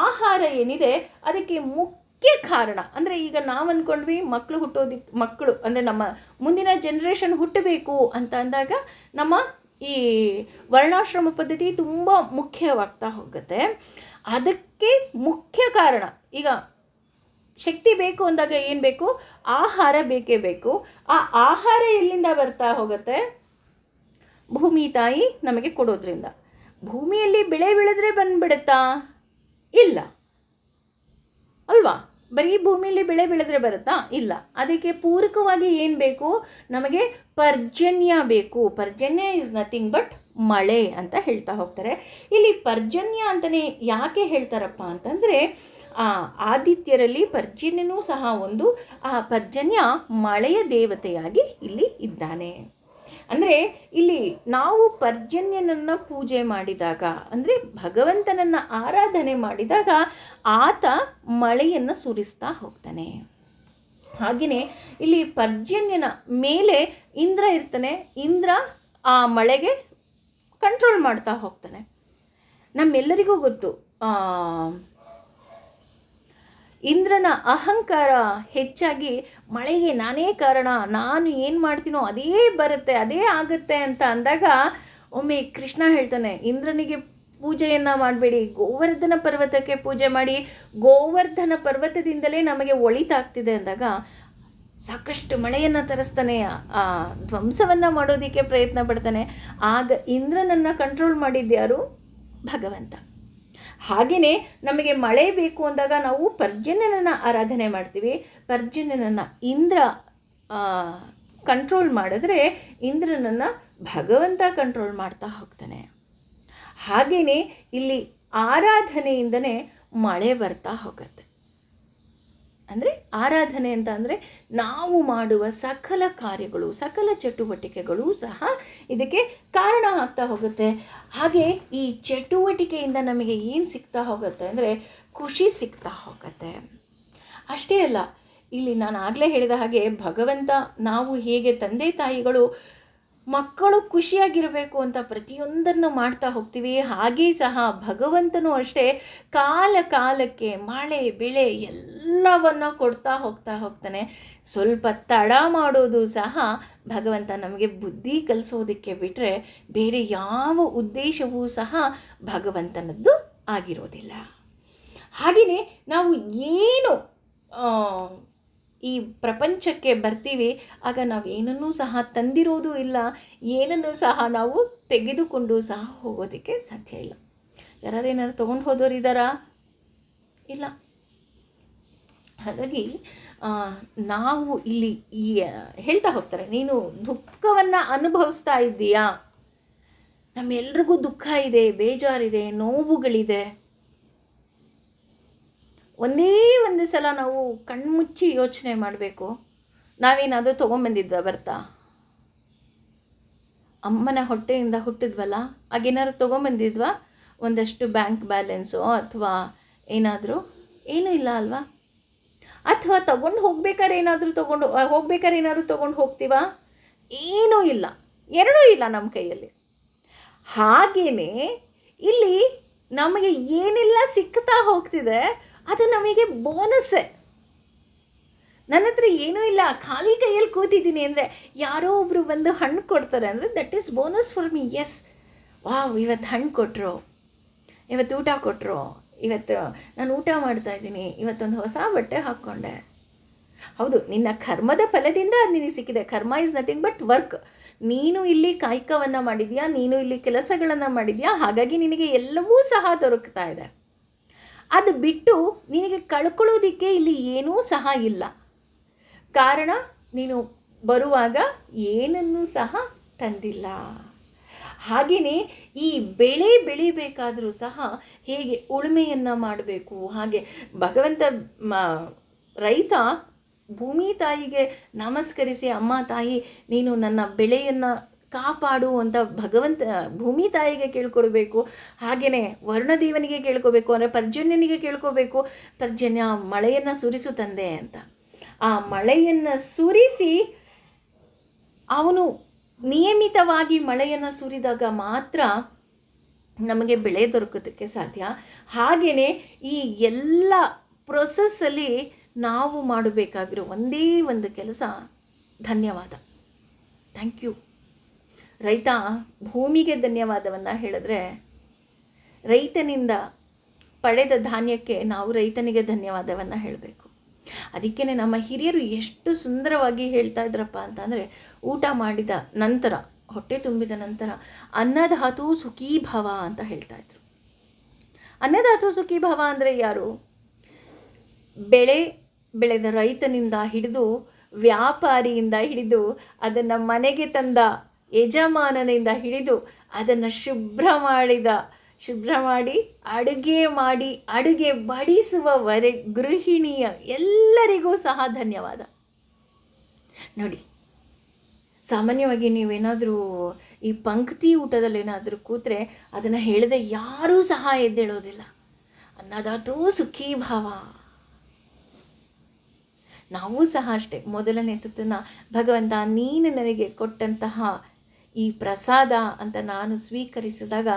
ಆಹಾರ ಏನಿದೆ ಅದಕ್ಕೆ ಮುಖ್ಯ ಕಾರಣ ಅಂದರೆ, ಈಗ ನಾವು ಅಂದ್ಕೊಂಡ್ವಿ ಮಕ್ಕಳು ಅಂದರೆ ನಮ್ಮ ಮುಂದಿನ ಜನ್ರೇಷನ್ ಹುಟ್ಟಬೇಕು ಅಂತ ಅಂದಾಗ ನಮ್ಮ ಈ ವರ್ಣಾಶ್ರಮ ಪದ್ಧತಿ ತುಂಬ ಮುಖ್ಯವಾಗ್ತಾ ಹೋಗುತ್ತೆ. ಅದಕ್ಕೆ ಮುಖ್ಯ ಕಾರಣ, ಈಗ ಶಕ್ತಿ ಬೇಕು ಅಂದಾಗ ಏನು ಬೇಕು? ಆಹಾರ ಬೇಕೇ ಬೇಕು. ಆ ಆಹಾರ ಎಲ್ಲಿಂದ ಬರ್ತಾ ಹೋಗುತ್ತೆ? ಭೂಮಿ ತಾಯಿ ನಮಗೆ ಕೊಡೋದ್ರಿಂದ. ಭೂಮಿಯಲ್ಲಿ ಬೆಳೆ ಬೆಳೆದ್ರೆ ಬಂದುಬಿಡುತ್ತಾ? ಇಲ್ಲ ಅಲ್ವಾ. ಬರೀ ಭೂಮಿಯಲ್ಲಿ ಬೆಳೆ ಬೆಳೆದ್ರೆ ಬರುತ್ತಾ? ಇಲ್ಲ. ಅದಕ್ಕೆ ಪೂರಕವಾಗಿ ಏನು ಬೇಕು? ನಮಗೆ ಪರ್ಜನ್ಯ ಬೇಕು. ಪರ್ಜನ್ಯ ಈಸ್ ನಥಿಂಗ್ ಬಟ್ ಮಳೆ ಅಂತ ಹೇಳ್ತಾ ಹೋಗ್ತಾರೆ. ಇಲ್ಲಿ ಪರ್ಜನ್ಯ ಅಂತಲೇ ಯಾಕೆ ಹೇಳ್ತಾರಪ್ಪ ಅಂತಂದರೆ, ಆದಿತ್ಯರಲ್ಲಿ ಪರ್ಜನ್ಯನೂ ಸಹ ಒಂದು. ಆ ಪರ್ಜನ್ಯ ಮಳೆಯ ದೇವತೆಯಾಗಿ ಇಲ್ಲಿ ಇದ್ದಾನೆ. ಅಂದರೆ ಇಲ್ಲಿ ನಾವು ಪರ್ಜನ್ಯನನ್ನು ಪೂಜೆ ಮಾಡಿದಾಗ, ಅಂದರೆ ಭಗವಂತನನ್ನು ಆರಾಧನೆ ಮಾಡಿದಾಗ ಆತ ಮಳೆಯನ್ನು ಸುರಿಸ್ತಾ ಹೋಗ್ತಾನೆ. ಹಾಗೆಯೇ ಇಲ್ಲಿ ಪರ್ಜನ್ಯನ ಮೇಲೆ ಇಂದ್ರ ಇರ್ತಾನೆ. ಇಂದ್ರ ಆ ಮಳೆಗೆ ಕಂಟ್ರೋಲ್ ಮಾಡ್ತಾ ಹೋಗ್ತಾನೆ. ನಮ್ಮೆಲ್ಲರಿಗೂ ಗೊತ್ತು, ಇಂದ್ರನ ಅಹಂಕಾರ ಹೆಚ್ಚಾಗಿ ಮಳೆಗೆ ನಾನೇ ಕಾರಣ, ನಾನು ಏನು ಮಾಡ್ತೀನೋ ಅದೇ ಬರುತ್ತೆ, ಅದೇ ಆಗುತ್ತೆ ಅಂತ ಅಂದಾಗ ಒಮ್ಮೆ ಕೃಷ್ಣ ಹೇಳ್ತಾನೆ, ಇಂದ್ರನಿಗೆ ಪೂಜೆಯನ್ನು ಮಾಡಬೇಡಿ, ಗೋವರ್ಧನ ಪರ್ವತಕ್ಕೆ ಪೂಜೆ ಮಾಡಿ, ಗೋವರ್ಧನ ಪರ್ವತದಿಂದಲೇ ನಮಗೆ ಒಳಿತಾಗ್ತಿದೆ ಅಂದಾಗ ಸಾಕಷ್ಟು ಮಳೆಯನ್ನು ತರಿಸ್ತಾನೆ, ಧ್ವಂಸವನ್ನು ಮಾಡೋದಕ್ಕೆ ಪ್ರಯತ್ನ ಪಡ್ತಾನೆ. ಆಗ ಇಂದ್ರನನ್ನು ಕಂಟ್ರೋಲ್ ಮಾಡಿದ್ಯಾರು? ಭಗವಂತ. ಹಾಗೆಯೇ ನಮಗೆ ಮಳೆ ಬೇಕು ಅಂದಾಗ ನಾವು ಪರ್ಜನ್ಯನನ್ನು ಆರಾಧನೆ ಮಾಡ್ತೀವಿ. ಪರ್ಜನ್ಯನನ್ನು ಇಂದ್ರ ಕಂಟ್ರೋಲ್ ಮಾಡಿದ್ರೆ ಇಂದ್ರನನ್ನು ಭಗವಂತ ಕಂಟ್ರೋಲ್ ಮಾಡ್ತಾ ಹೋಗ್ತಾನೆ. ಹಾಗೆಯೇ ಇಲ್ಲಿ ಆರಾಧನೆಯಿಂದನೇ ಮಳೆ ಬರ್ತಾ ಹೋಗುತ್ತೆ. ಅಂದರೆ ಆರಾಧನೆ ಅಂತ ಅಂದರೆ ನಾವು ಮಾಡುವ ಸಕಲ ಕಾರ್ಯಗಳು, ಸಕಲ ಚಟುವಟಿಕೆಗಳು ಸಹ ಇದಕ್ಕೆ ಕಾರಣ ಆಗ್ತಾ ಹೋಗುತ್ತೆ. ಹಾಗೆ ಈ ಚಟುವಟಿಕೆಯಿಂದ ನಮಗೆ ಏನು ಸಿಗ್ತಾ ಹೋಗುತ್ತೆ ಅಂದರೆ ಖುಷಿ ಸಿಗ್ತಾ ಹೋಗುತ್ತೆ. ಅಷ್ಟೇ ಅಲ್ಲ, ಇಲ್ಲಿ ನಾನು ಆಗಲೇ ಹೇಳಿದ ಹಾಗೆ ಭಗವಂತ, ನಾವು ಹೇಗೆ ತಂದೆ ತಾಯಿಗಳು ಮಕ್ಕಳು ಖುಷಿಯಾಗಿರಬೇಕು ಅಂತ ಪ್ರತಿಯೊಂದನ್ನು ಮಾಡ್ತಾ ಹೋಗ್ತೀವಿ, ಹಾಗೇ ಸಹ ಭಗವಂತನೂ ಅಷ್ಟೇ ಕಾಲ ಕಾಲಕ್ಕೆ ಮಳೆ ಬೆಳೆ ಎಲ್ಲವನ್ನು ಕೊಡ್ತಾ ಹೋಗ್ತಾನೆ. ಸ್ವಲ್ಪ ತಡ ಮಾಡೋದು ಸಹ ಭಗವಂತ ನಮಗೆ ಬುದ್ಧಿ ಕಲಿಸೋದಕ್ಕೆ ಬಿಟ್ಟರೆ ಬೇರೆ ಯಾವ ಉದ್ದೇಶವೂ ಸಹ ಭಗವಂತನದ್ದು ಆಗಿರೋದಿಲ್ಲ. ಹಾಗೆಯೇ ನಾವು ಏನು ಈ ಪ್ರಪಂಚಕ್ಕೆ ಬರ್ತೀವಿ, ಆಗ ನಾವು ಏನನ್ನೂ ಸಹ ತಂದಿರೋದು ಇಲ್ಲ, ಏನನ್ನೂ ಸಹ ನಾವು ತೆಗೆದುಕೊಂಡು ಸಹ ಹೋಗೋದಕ್ಕೆ ಸಾಧ್ಯ ಇಲ್ಲ. ಯಾರೇನಾದ್ರು ತೊಗೊಂಡು ಹೋದವರು ಇದ್ದಾರಾ? ಇಲ್ಲ. ಹಾಗಾಗಿ ನಾವು ಇಲ್ಲಿ ಹೇಳ್ತಾ ಹೋಗ್ತಾರೆ, ನೀನು ದುಃಖವನ್ನು ಅನುಭವಿಸ್ತಾ ಇದ್ದೀಯಾ? ನಮ್ಮೆಲ್ರಿಗೂ ದುಃಖ ಇದೆ, ಬೇಜಾರಿದೆ, ನೋವುಗಳಿದೆ. ಒಂದೇ ಒಂದು ಸಲ ನಾವು ಕಣ್ಮುಚ್ಚಿ ಯೋಚನೆ ಮಾಡಬೇಕು, ನಾವೇನಾದರೂ ತೊಗೊಂಬಂದಿದ್ವಾ ಬರ್ತಾ? ಅಮ್ಮನ ಹೊಟ್ಟೆಯಿಂದ ಹುಟ್ಟಿದ್ವಲ್ಲ, ಆಗೇನಾದ್ರು ತೊಗೊಂಬಂದಿದ್ವಾ? ಒಂದಷ್ಟು ಬ್ಯಾಂಕ್ ಬ್ಯಾಲೆನ್ಸು ಅಥವಾ ಏನಾದರೂ? ಏನೂ ಇಲ್ಲ ಅಲ್ವಾ? ಅಥವಾ ತಗೊಂಡು ಹೋಗ್ಬೇಕಾದ್ರೆ ಏನಾದರೂ ತೊಗೊಂಡು ಹೋಗ್ತೀವಾ? ಏನೂ ಇಲ್ಲ, ಎರಡೂ ಇಲ್ಲ ನಮ್ಮ ಕೈಯಲ್ಲಿ. ಹಾಗೆಯೇ ಇಲ್ಲಿ ನಮಗೆ ಏನೆಲ್ಲ ಸಿಗ್ತಾ ಹೋಗ್ತಿದೆ ಅದು ನಮಗೆ ಬೋನಸ್ಸೇ. ನನ್ನ ಹತ್ರ ಏನೂ ಇಲ್ಲ, ಖಾಲಿ ಕೈಯಲ್ಲಿ ಕೂತಿದ್ದೀನಿ ಅಂದರೆ ಯಾರೋ ಒಬ್ಬರು ಬಂದು ಹಣ್ಣು ಕೊಡ್ತಾರೆ ಅಂದರೆ that is bonus for me. Yes, wow, ಇವತ್ತು ಹಣ್ಣು ಕೊಟ್ಟರು, ಇವತ್ತು ಊಟ ಕೊಟ್ಟರು, ಇವತ್ತು ನಾನು ಊಟ ಮಾಡ್ತಾಯಿದ್ದೀನಿ, ಇವತ್ತೊಂದು ಹೊಸ ಬಟ್ಟೆ ಹಾಕ್ಕೊಂಡೆ. ಹೌದು, ನಿನ್ನ ಕರ್ಮದ ಫಲದಿಂದ ಅದು ನಿನಗೆ ಸಿಕ್ಕಿದೆ. ಕರ್ಮ ಈಸ್ ನಥಿಂಗ್ ಬಟ್ ವರ್ಕ್. ನೀನು ಇಲ್ಲಿ ಕಾಯಕವನ್ನು ಮಾಡಿದ್ಯಾ, ನೀನು ಇಲ್ಲಿ ಕೆಲಸಗಳನ್ನು ಮಾಡಿದ್ಯಾ, ಹಾಗಾಗಿ ನಿನಗೆ ಎಲ್ಲವೂ ಸಹ ದೊರಕ್ತಾ ಇದೆ. ಅದು ಬಿಟ್ಟು ನಿನಗೆ ಕಳ್ಕೊಳ್ಳೋದಕ್ಕೆ ಇಲ್ಲಿ ಏನೂ ಸಹ ಇಲ್ಲ. ಕಾರಣ ನೀನು ಬರುವಾಗ ಏನನ್ನೂ ಸಹ ತಂದಿಲ್ಲ. ಹಾಗೆಯೇ ಈ ಬೆಳೆ ಬೆಳಿಬೇಕಾದರೂ ಸಹ ಹೇಗೆ ಉಳುಮೆಯನ್ನು ಮಾಡಬೇಕು, ಹಾಗೆ ಭಗವಂತ ರೈತ ಭೂಮಿ ತಾಯಿಗೆ ನಮಸ್ಕರಿಸಿ, ಅಮ್ಮ ತಾಯಿ ನೀನು ನನ್ನ ಬೆಳೆಯನ್ನು ಕಾಪಾಡು ಅಂತ ಭಗವಂತ ಭೂಮಿ ತಾಯಿಗೆ ಕೇಳ್ಕೊಳ್ಬೇಕು. ಹಾಗೆಯೇ ವರುಣದೇವನಿಗೆ ಕೇಳ್ಕೋಬೇಕು, ಅಂದರೆ ಪರ್ಜನ್ಯನಿಗೆ ಕೇಳ್ಕೋಬೇಕು, ಪರ್ಜನ್ಯ ಮಳೆಯನ್ನು ಸುರಿಸು ತಂದೆ ಅಂತ. ಆ ಮಳೆಯನ್ನು ಸುರಿಸಿ ಅವನು ನಿಯಮಿತವಾಗಿ ಮಳೆಯನ್ನು ಸುರಿದಾಗ ಮಾತ್ರ ನಮಗೆ ಬೆಳೆ ದೊರಕೋದಕ್ಕೆ ಸಾಧ್ಯ. ಹಾಗೆಯೇ ಈ ಎಲ್ಲ ಪ್ರೊಸೆಸ್ಸಲ್ಲಿ ನಾವು ಮಾಡಬೇಕಾಗಿರೋ ಒಂದೇ ಒಂದು ಕೆಲಸ ಧನ್ಯವಾದ. Thank you. ರೈತ ಭೂಮಿಗೆ ಧನ್ಯವಾದವನ್ನು ಹೇಳಿದ್ರೆ, ರೈತನಿಂದ ಪಡೆದ ಧಾನ್ಯಕ್ಕೆ ನಾವು ರೈತನಿಗೆ ಧನ್ಯವಾದವನ್ನು ಹೇಳಬೇಕು. ಅದಕ್ಕೇ ನಮ್ಮ ಹಿರಿಯರು ಎಷ್ಟು ಸುಂದರವಾಗಿ ಹೇಳ್ತಾ ಇದ್ರಪ್ಪ ಅಂತಂದರೆ, ಊಟ ಮಾಡಿದ ನಂತರ, ಹೊಟ್ಟೆ ತುಂಬಿದ ನಂತರ ಅನ್ನಧಾತು ಸುಖೀಭವ ಅಂತ ಹೇಳ್ತಾ ಇದ್ರು. ಅನ್ನಧಾತು ಸುಖೀಭವ ಅಂದರೆ ಯಾರು? ಬೆಳೆದ ರೈತನಿಂದ ಹಿಡಿದು, ವ್ಯಾಪಾರಿಯಿಂದ ಹಿಡಿದು, ಅದನ್ನು ಮನೆಗೆ ತಂದ ಯಜಮಾನನಿಂದ ಹಿಡಿದು, ಅದನ್ನು ಶುಭ್ರ ಮಾಡಿ ಅಡುಗೆ ಬಡಿಸುವವರೆ ಗೃಹಿಣಿಯ ಎಲ್ಲರಿಗೂ ಸಹ ಧನ್ಯವಾದ. ನೋಡಿ, ಸಾಮಾನ್ಯವಾಗಿ ನೀವೇನಾದರೂ ಈ ಪಂಕ್ತಿ ಊಟದಲ್ಲಿ ಏನಾದರೂ ಕೂತ್ರೆ ಅದನ್ನು ಹೇಳಿದೆ ಯಾರೂ ಸಹ ಎದ್ದೇಳೋದಿಲ್ಲ. ಅನ್ನದಾತೂ ಸುಖೀಭಾವ. ನಾವು ಸಹ ಅಷ್ಟೇ, ಮೊದಲನೇ ತುತ್ತನ್ನು ಭಗವಂತ ನೀನು ನನಗೆ ಕೊಟ್ಟಂತಹ ಈ ಪ್ರಸಾದ ಅಂತ ನಾನು ಸ್ವೀಕರಿಸಿದಾಗ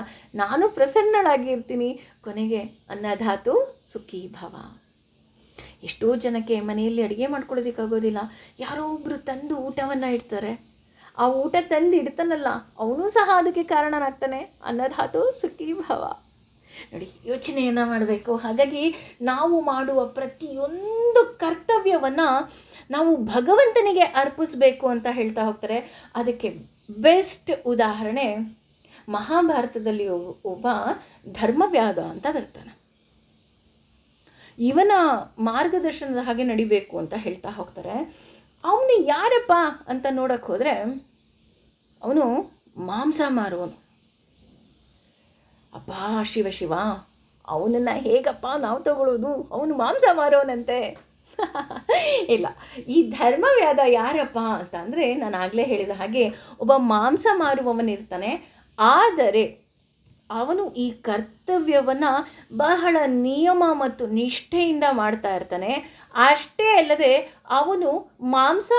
ನಾನು ಪ್ರಸನ್ನಳಾಗಿರ್ತೀನಿ. ಕೊನೆಗೆ ಅನ್ನಧಾತು ಸುಖೀಭವ. ಎಷ್ಟೋ ಜನಕ್ಕೆ ಮನೆಯಲ್ಲಿ ಅಡುಗೆ ಮಾಡ್ಕೊಳ್ಳೋದಕ್ಕಾಗೋದಿಲ್ಲ, ಯಾರೋ ಒಬ್ಬರು ತಂದು ಊಟವನ್ನು ಇಡ್ತಾರೆ. ಆ ಊಟ ತಂದು ಇಡ್ತಾನಲ್ಲ, ಅವನು ಸಹ ಅದಕ್ಕೆ ಕಾರಣನಾಗ್ತಾನೆ. ಅನ್ನಧಾತು ಸುಖೀಭವ. ನೋಡಿ, ಯೋಚನೆಯನ್ನು ಮಾಡಬೇಕು. ಹಾಗಾಗಿ ನಾವು ಮಾಡುವ ಪ್ರತಿಯೊಂದು ಕರ್ತವ್ಯವನ್ನು ನಾವು ಭಗವಂತನಿಗೆ ಅರ್ಪಿಸಬೇಕು ಅಂತ ಹೇಳ್ತಾ ಹೋಗ್ತಾರೆ. ಅದಕ್ಕೆ ಬೆಸ್ಟ್ ಉದಾಹರಣೆ ಮಹಾಭಾರತದಲ್ಲಿ ಒಬ್ಬ ಧರ್ಮವ್ಯಾಧ ಅಂತ ಬರ್ತಾನೆ. ಇವನ ಮಾರ್ಗದರ್ಶನದ ಹಾಗೆ ನಡಿಬೇಕು ಅಂತ ಹೇಳ್ತಾ ಹೋಗ್ತಾರೆ. ಅವನು ಯಾರಪ್ಪ ಅಂತ ನೋಡಕ್ಕೆ ಹೋದರೆ ಅವನು ಮಾಂಸ ಮಾರುವನು. ಅಪ್ಪ ಶಿವ, ಅವನನ್ನು ಹೇಗಪ್ಪ ನಾವು ತಗೊಳ್ಳೋದು? ಅವನು ಮಾಂಸ ಮಾರೋನಂತೆ. ಇಲ್ಲ, ಈ ಧರ್ಮವ್ಯಾಧ ಯಾರಪ್ಪ ಅಂತ ಅಂದರೆ, ನಾನು ಆಗಲೇ ಹೇಳಿದ ಹಾಗೆ ಒಬ್ಬ ಮಾಂಸ ಮಾರುವವನಿರ್ತಾನೆ. ಆದರೆ ಅವನು ಈ ಕರ್ತವ್ಯವನ್ನು ಬಹಳ ನಿಯಮ ಮತ್ತು ನಿಷ್ಠೆಯಿಂದ ಮಾಡ್ತಾ ಇರ್ತಾನೆ. ಅಷ್ಟೇ ಅಲ್ಲದೆ ಅವನು ಮಾಂಸ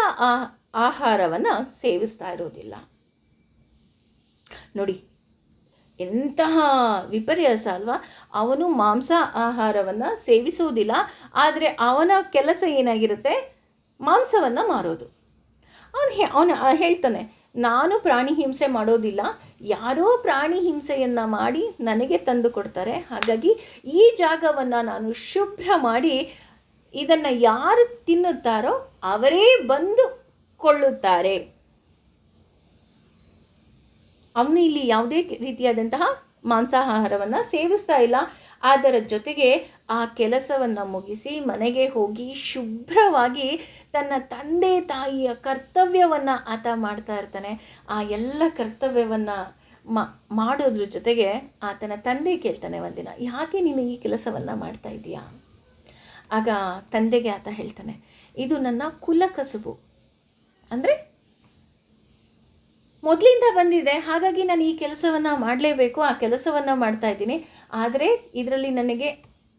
ಆಹಾರವನ್ನು ಸೇವಿಸ್ತಾ ಇರೋದಿಲ್ಲ. ನೋಡಿ, ಎಂತಹ ವಿಪರ್ಯಾಸ ಅಲ್ವಾ? ಅವನು ಮಾಂಸ ಆಹಾರವನ್ನು ಸೇವಿಸುವುದಿಲ್ಲ, ಆದರೆ ಅವನ ಕೆಲಸ ಏನಾಗಿರುತ್ತೆ? ಮಾಂಸವನ್ನು ಮಾರೋದು. ಅವನು ಹೇಳ್ತಾನೆ, ನಾನು ಪ್ರಾಣಿ ಹಿಂಸೆ ಮಾಡೋದಿಲ್ಲ, ಯಾರೋ ಪ್ರಾಣಿ ಹಿಂಸೆಯನ್ನು ಮಾಡಿ ನನಗೆ ತಂದು ಕೊಡ್ತಾರೆ. ಹಾಗಾಗಿ ಈ ಜಾಗವನ್ನು ನಾನು ಶುಭ್ರ ಮಾಡಿ ಇದನ್ನು ಯಾರು ತಿನ್ನುತ್ತಾರೋ ಅವರೇ ಬಂದು ಕೊಳ್ಳುತ್ತಾರೆ. ಅವನು ಇಲ್ಲಿ ಯಾವುದೇ ರೀತಿಯಾದಂತಹ ಮಾಂಸಾಹಾರವನ್ನು ಸೇವಿಸ್ತಾ ಇಲ್ಲ. ಅದರ ಜೊತೆಗೆ ಆ ಕೆಲಸವನ್ನು ಮುಗಿಸಿ ಮನೆಗೆ ಹೋಗಿ ಶುಭ್ರವಾಗಿ ತನ್ನ ತಂದೆ ತಾಯಿಯ ಕರ್ತವ್ಯವನ್ನು ಆತ ಮಾಡ್ತಾ ಇರ್ತಾನೆ. ಆ ಎಲ್ಲ ಕರ್ತವ್ಯವನ್ನು ಮಾಡೋದ್ರ ಜೊತೆಗೆ ಆತನ ತಂದೆ ಕೇಳ್ತಾನೆ ಒಂದಿನ, ಯಾಕೆ ನೀನು ಈ ಕೆಲಸವನ್ನು ಮಾಡ್ತಾ ಇದೀಯಾ? ಆಗ ತಂದೆಗೆ ಆತ ಹೇಳ್ತಾನೆ, ಇದು ನನ್ನ ಕುಲಕಸುಬು, ಅಂದರೆ ಮೊದಲಿಂದ ಬಂದಿದೆ, ಹಾಗಾಗಿ ನಾನು ಈ ಕೆಲಸವನ್ನು ಮಾಡಲೇಬೇಕು, ಆ ಕೆಲಸವನ್ನು ಮಾಡ್ತಾ ಇದ್ದೀನಿ. ಆದರೆ ಇದರಲ್ಲಿ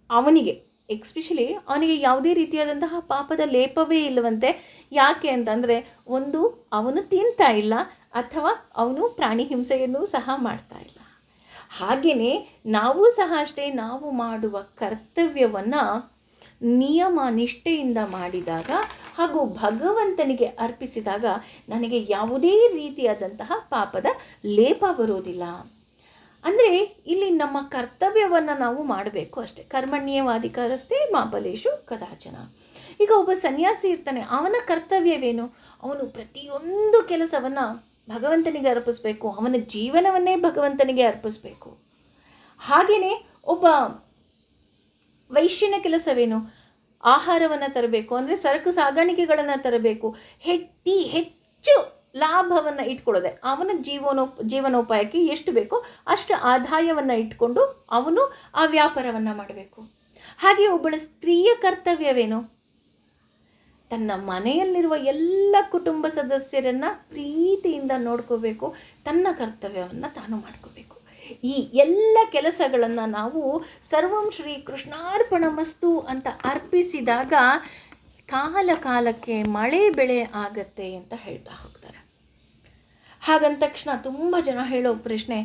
ಅವನಿಗೆ ಎಕ್ಸ್ಪೆಷಲಿ ಅವನಿಗೆ ಯಾವುದೇ ರೀತಿಯಾದಂತಹ ಪಾಪದ ಲೇಪವೇ ಇಲ್ಲವಂತೆ. ಯಾಕೆ ಅಂತಂದರೆ, ಒಂದು ಅವನು ತಿಂತಾ ಇಲ್ಲ, ಅಥವಾ ಅವನು ಪ್ರಾಣಿ ಹಿಂಸೆಯನ್ನು ಸಹ ಮಾಡ್ತಾ ಇಲ್ಲ. ಹಾಗೆಯೇ ನಾವು ಸಹ ಅಷ್ಟೇ, ನಾವು ಮಾಡುವ ಕರ್ತವ್ಯವನ್ನು ನಿಯಮ ನಿಷ್ಠೆಯಿಂದ ಮಾಡಿದಾಗ ಹಾಗೂ ಭಗವಂತನಿಗೆ ಅರ್ಪಿಸಿದಾಗ ನನಗೆ ಯಾವುದೇ ರೀತಿಯಾದಂತಹ ಪಾಪದ ಲೇಪ ಬರೋದಿಲ್ಲ. ಅಂದರೆ ಇಲ್ಲಿ ನಮ್ಮ ಕರ್ತವ್ಯವನ್ನು ನಾವು ಮಾಡಬೇಕು ಅಷ್ಟೆ. ಕರ್ಮಣ್ಯವಾಧಿಕಾರಸ್ಥೆ ಮಾ ಫಲೇಷು ಕದಾಚನ. ಈಗ ಒಬ್ಬ ಸನ್ಯಾಸಿ ಇರ್ತಾನೆ, ಅವನ ಕರ್ತವ್ಯವೇನು? ಅವನು ಪ್ರತಿಯೊಂದು ಕೆಲಸವನ್ನು ಭಗವಂತನಿಗೆ ಅರ್ಪಿಸಬೇಕು, ಅವನ ಜೀವನವನ್ನೇ ಭಗವಂತನಿಗೆ ಅರ್ಪಿಸಬೇಕು. ಹಾಗೆಯೇ ಒಬ್ಬ ವೈಶ್ಯನ ಕೆಲಸವೇನು? ಆಹಾರವನ್ನು ತರಬೇಕು, ಅಂದರೆ ಸರಕು ಸಾಗಾಣಿಕೆಗಳನ್ನು ತರಬೇಕು, ಹೆಚ್ಚು ಲಾಭವನ್ನು ಇಟ್ಕೊಳ್ಳೋದೆ. ಅವನ ಜೀವನೋಪಾಯಕ್ಕೆ ಎಷ್ಟು ಬೇಕೋ ಅಷ್ಟು ಆದಾಯವನ್ನು ಇಟ್ಕೊಂಡು ಅವನು ಆ ವ್ಯಾಪಾರವನ್ನು ಮಾಡಬೇಕು. ಹಾಗೆ ಒಬ್ಬಳ ಸ್ತ್ರೀಯ ಕರ್ತವ್ಯವೇನು? ತನ್ನ ಮನೆಯಲ್ಲಿರುವ ಎಲ್ಲ ಕುಟುಂಬ ಸದಸ್ಯರನ್ನು ಪ್ರೀತಿಯಿಂದ ನೋಡ್ಕೋಬೇಕು, ತನ್ನ ಕರ್ತವ್ಯವನ್ನು ತಾನು ಮಾಡ್ಕೋಬೇಕು. ಈ ಎಲ್ಲ ಕೆಲಸಗಳನ್ನು ನಾವು ಸರ್ವಂ ಶ್ರೀ ಕೃಷ್ಣಾರ್ಪಣಮಸ್ತು ಅಂತ ಅರ್ಪಿಸಿದಾಗ ಕಾಲ ಕಾಲಕ್ಕೆ ಮಳೆ ಬೆಳೆ ಆಗತ್ತೆ ಅಂತ ಹೇಳ್ತಾ ಹೋಗ್ತಾರೆ. ಹಾಗಂದ ತಕ್ಷಣ ತುಂಬ ಜನ ಹೇಳೋ ಪ್ರಶ್ನೆ,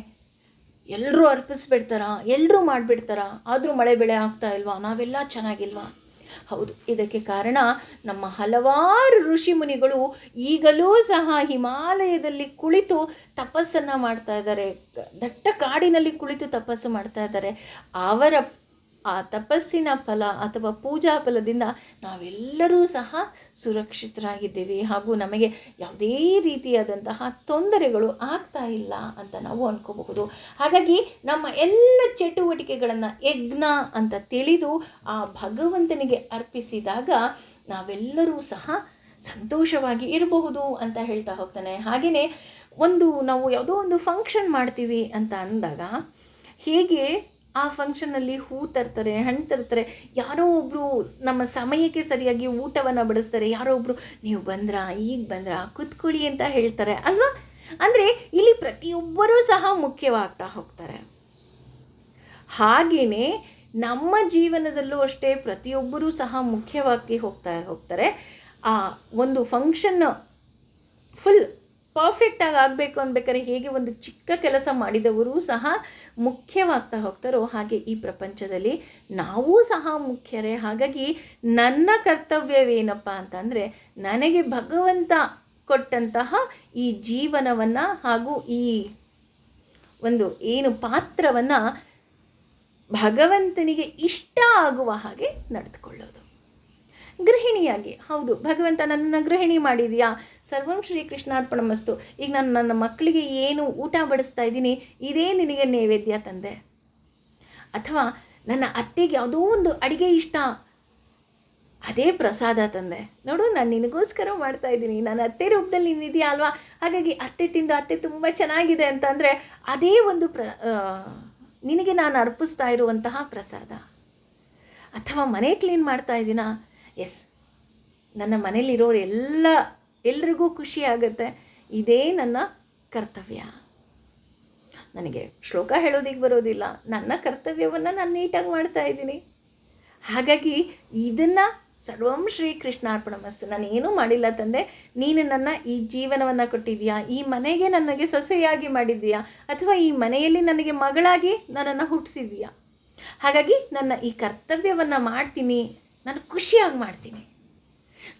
ಎಲ್ಲರೂ ಅರ್ಪಿಸ್ಬಿಡ್ತಾರಾ, ಎಲ್ಲರೂ ಮಾಡಿಬಿಡ್ತಾರಾ, ಆದರೂ ಮಳೆ ಬೆಳೆ ಆಗ್ತಾ ಇಲ್ವಾ, ನಾವೆಲ್ಲ ಚೆನ್ನಾಗಿಲ್ವಾ? ಹೌದು, ಇದಕ್ಕೆ ಕಾರಣ ನಮ್ಮ ಹಲವಾರು ಋಷಿ ಮುನಿಗಳು ಈಗಲೂ ಸಹ ಹಿಮಾಲಯದಲ್ಲಿ ಕುಳಿತು ತಪಸ್ಸನ್ನು ಮಾಡ್ತಾ ಇದ್ದಾರೆ, ದಟ್ಟ ಕಾಡಿನಲ್ಲಿ ಕುಳಿತು ತಪಸ್ಸು ಮಾಡ್ತಾ ಇದ್ದಾರೆ. ಅವರ ಆ ತಪಸ್ಸಿನ ಫಲ ಅಥವಾ ಪೂಜಾ ಫಲದಿಂದ ನಾವೆಲ್ಲರೂ ಸಹ ಸುರಕ್ಷಿತರಾಗಿದ್ದೇವೆ ಹಾಗೂ ನಮಗೆ ಯಾವುದೇ ರೀತಿಯಾದಂತಹ ತೊಂದರೆಗಳು ಆಗ್ತಾ ಇಲ್ಲ ಅಂತ ನಾವು ಅಂದ್ಕೋಬಹುದು. ಹಾಗಾಗಿ ನಮ್ಮ ಎಲ್ಲ ಚಟುವಟಿಕೆಗಳನ್ನು ಯಜ್ಞ ಅಂತ ತಿಳಿದು ಆ ಭಗವಂತನಿಗೆ ಅರ್ಪಿಸಿದಾಗ ನಾವೆಲ್ಲರೂ ಸಹ ಸಂತೋಷವಾಗಿ ಇರಬಹುದು ಅಂತ ಹೇಳ್ತಾ ಹೋಗ್ತಾನೆ. ಹಾಗೆಯೇ ನಾವು ಯಾವುದೋ ಒಂದು ಫಂಕ್ಷನ್ ಮಾಡ್ತೀವಿ ಅಂತ ಅಂದಾಗ ಹೇಗೆ ಆ ಫಂಕ್ಷನಲ್ಲಿ ಹೂ ತರ್ತಾರೆ, ಹಣ್ಣು ತರ್ತಾರೆ, ಯಾರೋ ಒಬ್ಬರು ನಮ್ಮ ಸಮಯಕ್ಕೆ ಸರಿಯಾಗಿ ಊಟವನ್ನು ಬಡಿಸ್ತಾರೆ, ಯಾರೋ ಒಬ್ಬರು ನೀವು ಬಂದ್ರಾ, ಈಗ ಬಂದ್ರಾ, ಕೂತ್ಕೊಳ್ಳಿ ಅಂತ ಹೇಳ್ತಾರೆ ಅಲ್ವಾ? ಅಂದರೆ ಇಲ್ಲಿ ಪ್ರತಿಯೊಬ್ಬರೂ ಸಹ ಮುಖ್ಯವಾಗ್ತಾ ಹೋಗ್ತಾರೆ. ಹಾಗೆಯೇ ನಮ್ಮ ಜೀವನದಲ್ಲೂ ಅಷ್ಟೇ ಪ್ರತಿಯೊಬ್ಬರೂ ಸಹ ಮುಖ್ಯವಾಗಿ ಹೋಗ್ತಾರೆ. ಆ ಒಂದು ಫಂಕ್ಷನ್ ಫುಲ್ ಪರ್ಫೆಕ್ಟಾಗಿ ಆಗಬೇಕು ಅನ್ಬೇಕಾದ್ರೆ ಹೇಗೆ ಒಂದು ಚಿಕ್ಕ ಕೆಲಸ ಮಾಡಿದವರು ಸಹ ಮುಖ್ಯವಾಗ್ತಾ ಹೋಗ್ತಾರೋ ಹಾಗೆ ಈ ಪ್ರಪಂಚದಲ್ಲಿ ನಾವೂ ಸಹ ಮುಖ್ಯರೇ. ಹಾಗಾಗಿ ನನ್ನ ಕರ್ತವ್ಯವೇನಪ್ಪ ಅಂತಂದರೆ, ನನಗೆ ಭಗವಂತ ಕೊಟ್ಟಂತಹ ಈ ಜೀವನವನ್ನು ಹಾಗೂ ಈ ಒಂದು ಏನು ಪಾತ್ರವನ್ನು ಭಗವಂತನಿಗೆ ಇಷ್ಟ ಆಗುವ ಹಾಗೆ ನಡೆದುಕೊಳ್ಳೋದು. ಗೃಹಿಣಿಯಾಗಿ, ಹೌದು, ಭಗವಂತ ನನ್ನನ್ನು ಗೃಹಿಣಿ ಮಾಡಿದೆಯಾ, ಸರ್ವಂ ಶ್ರೀ ಕೃಷ್ಣಾರ್ಪಣಮಸ್ತು, ಈಗ ನಾನು ನನ್ನ ಮಕ್ಕಳಿಗೆ ಏನು ಊಟ ಬಡಿಸ್ತಾ ಇದ್ದೀನಿ, ಇದೇ ನಿನಗೆ ನೈವೇದ್ಯ ತಂದೆ. ಅಥವಾ ನನ್ನ ಅತ್ತೆಗೆ ಯಾವುದೋ ಒಂದು ಅಡುಗೆ ಇಷ್ಟ, ಅದೇ ಪ್ರಸಾದ ತಂದೆ. ನೋಡು, ನಾನು ನಿನಗೋಸ್ಕರ ಮಾಡ್ತಾ ಇದ್ದೀನಿ, ನನ್ನ ಅತ್ತೆ ರೂಪದಲ್ಲಿ ನೀನಿದೆಯಾ ಅಲ್ವಾ, ಹಾಗಾಗಿ ಅತ್ತೆ ತಿಂದು ಅತ್ತೆ ತುಂಬ ಚೆನ್ನಾಗಿದೆ ಅಂತಂದರೆ ಅದೇ ಒಂದು ನಿನಗೆ ನಾನು ಅರ್ಪಿಸ್ತಾ ಇರುವಂತಹ ಪ್ರಸಾದ. ಅಥವಾ ಮನೆ ಕ್ಲೀನ್ ಮಾಡ್ತಾ ಇದ್ದೀನಾ, ಎಸ್, ನನ್ನ ಮನೇಲಿರೋರು ಎಲ್ರಿಗೂ ಖುಷಿ ಆಗುತ್ತೆ, ಇದೇ ನನ್ನ ಕರ್ತವ್ಯ. ನನಗೆ ಶ್ಲೋಕ ಹೇಳೋದಿಕ್ಕೆ ಬರೋದಿಲ್ಲ, ನನ್ನ ಕರ್ತವ್ಯವನ್ನು ನಾನು ನೀಟಾಗಿ ಮಾಡ್ತಾ ಇದ್ದೀನಿ. ಹಾಗಾಗಿ ಇದನ್ನು ಸರ್ವಂ ಶ್ರೀ ಕೃಷ್ಣಾರ್ಪಣಮಸ್ತು, ನಾನು ಏನೂ ಮಾಡಿಲ್ಲ ತಂದೆ, ನೀನು ನನ್ನ ಈ ಜೀವನವನ್ನು ಕೊಟ್ಟಿದ್ದೀಯಾ, ಈ ಮನೆಗೆ ನನಗೆ ಸೊಸೆಯಾಗಿ ಮಾಡಿದ್ದೀಯಾ, ಅಥವಾ ಈ ಮನೆಯಲ್ಲಿ ನನಗೆ ಮಗಳಾಗಿ ನನ್ನನ್ನು ಹುಟ್ಟಿಸಿದ್ದೀಯಾ. ಹಾಗಾಗಿ ನನ್ನ ಈ ಕರ್ತವ್ಯವನ್ನು ಮಾಡ್ತೀನಿ, ನಾನು ಖುಷಿಯಾಗಿ ಮಾಡ್ತೀನಿ.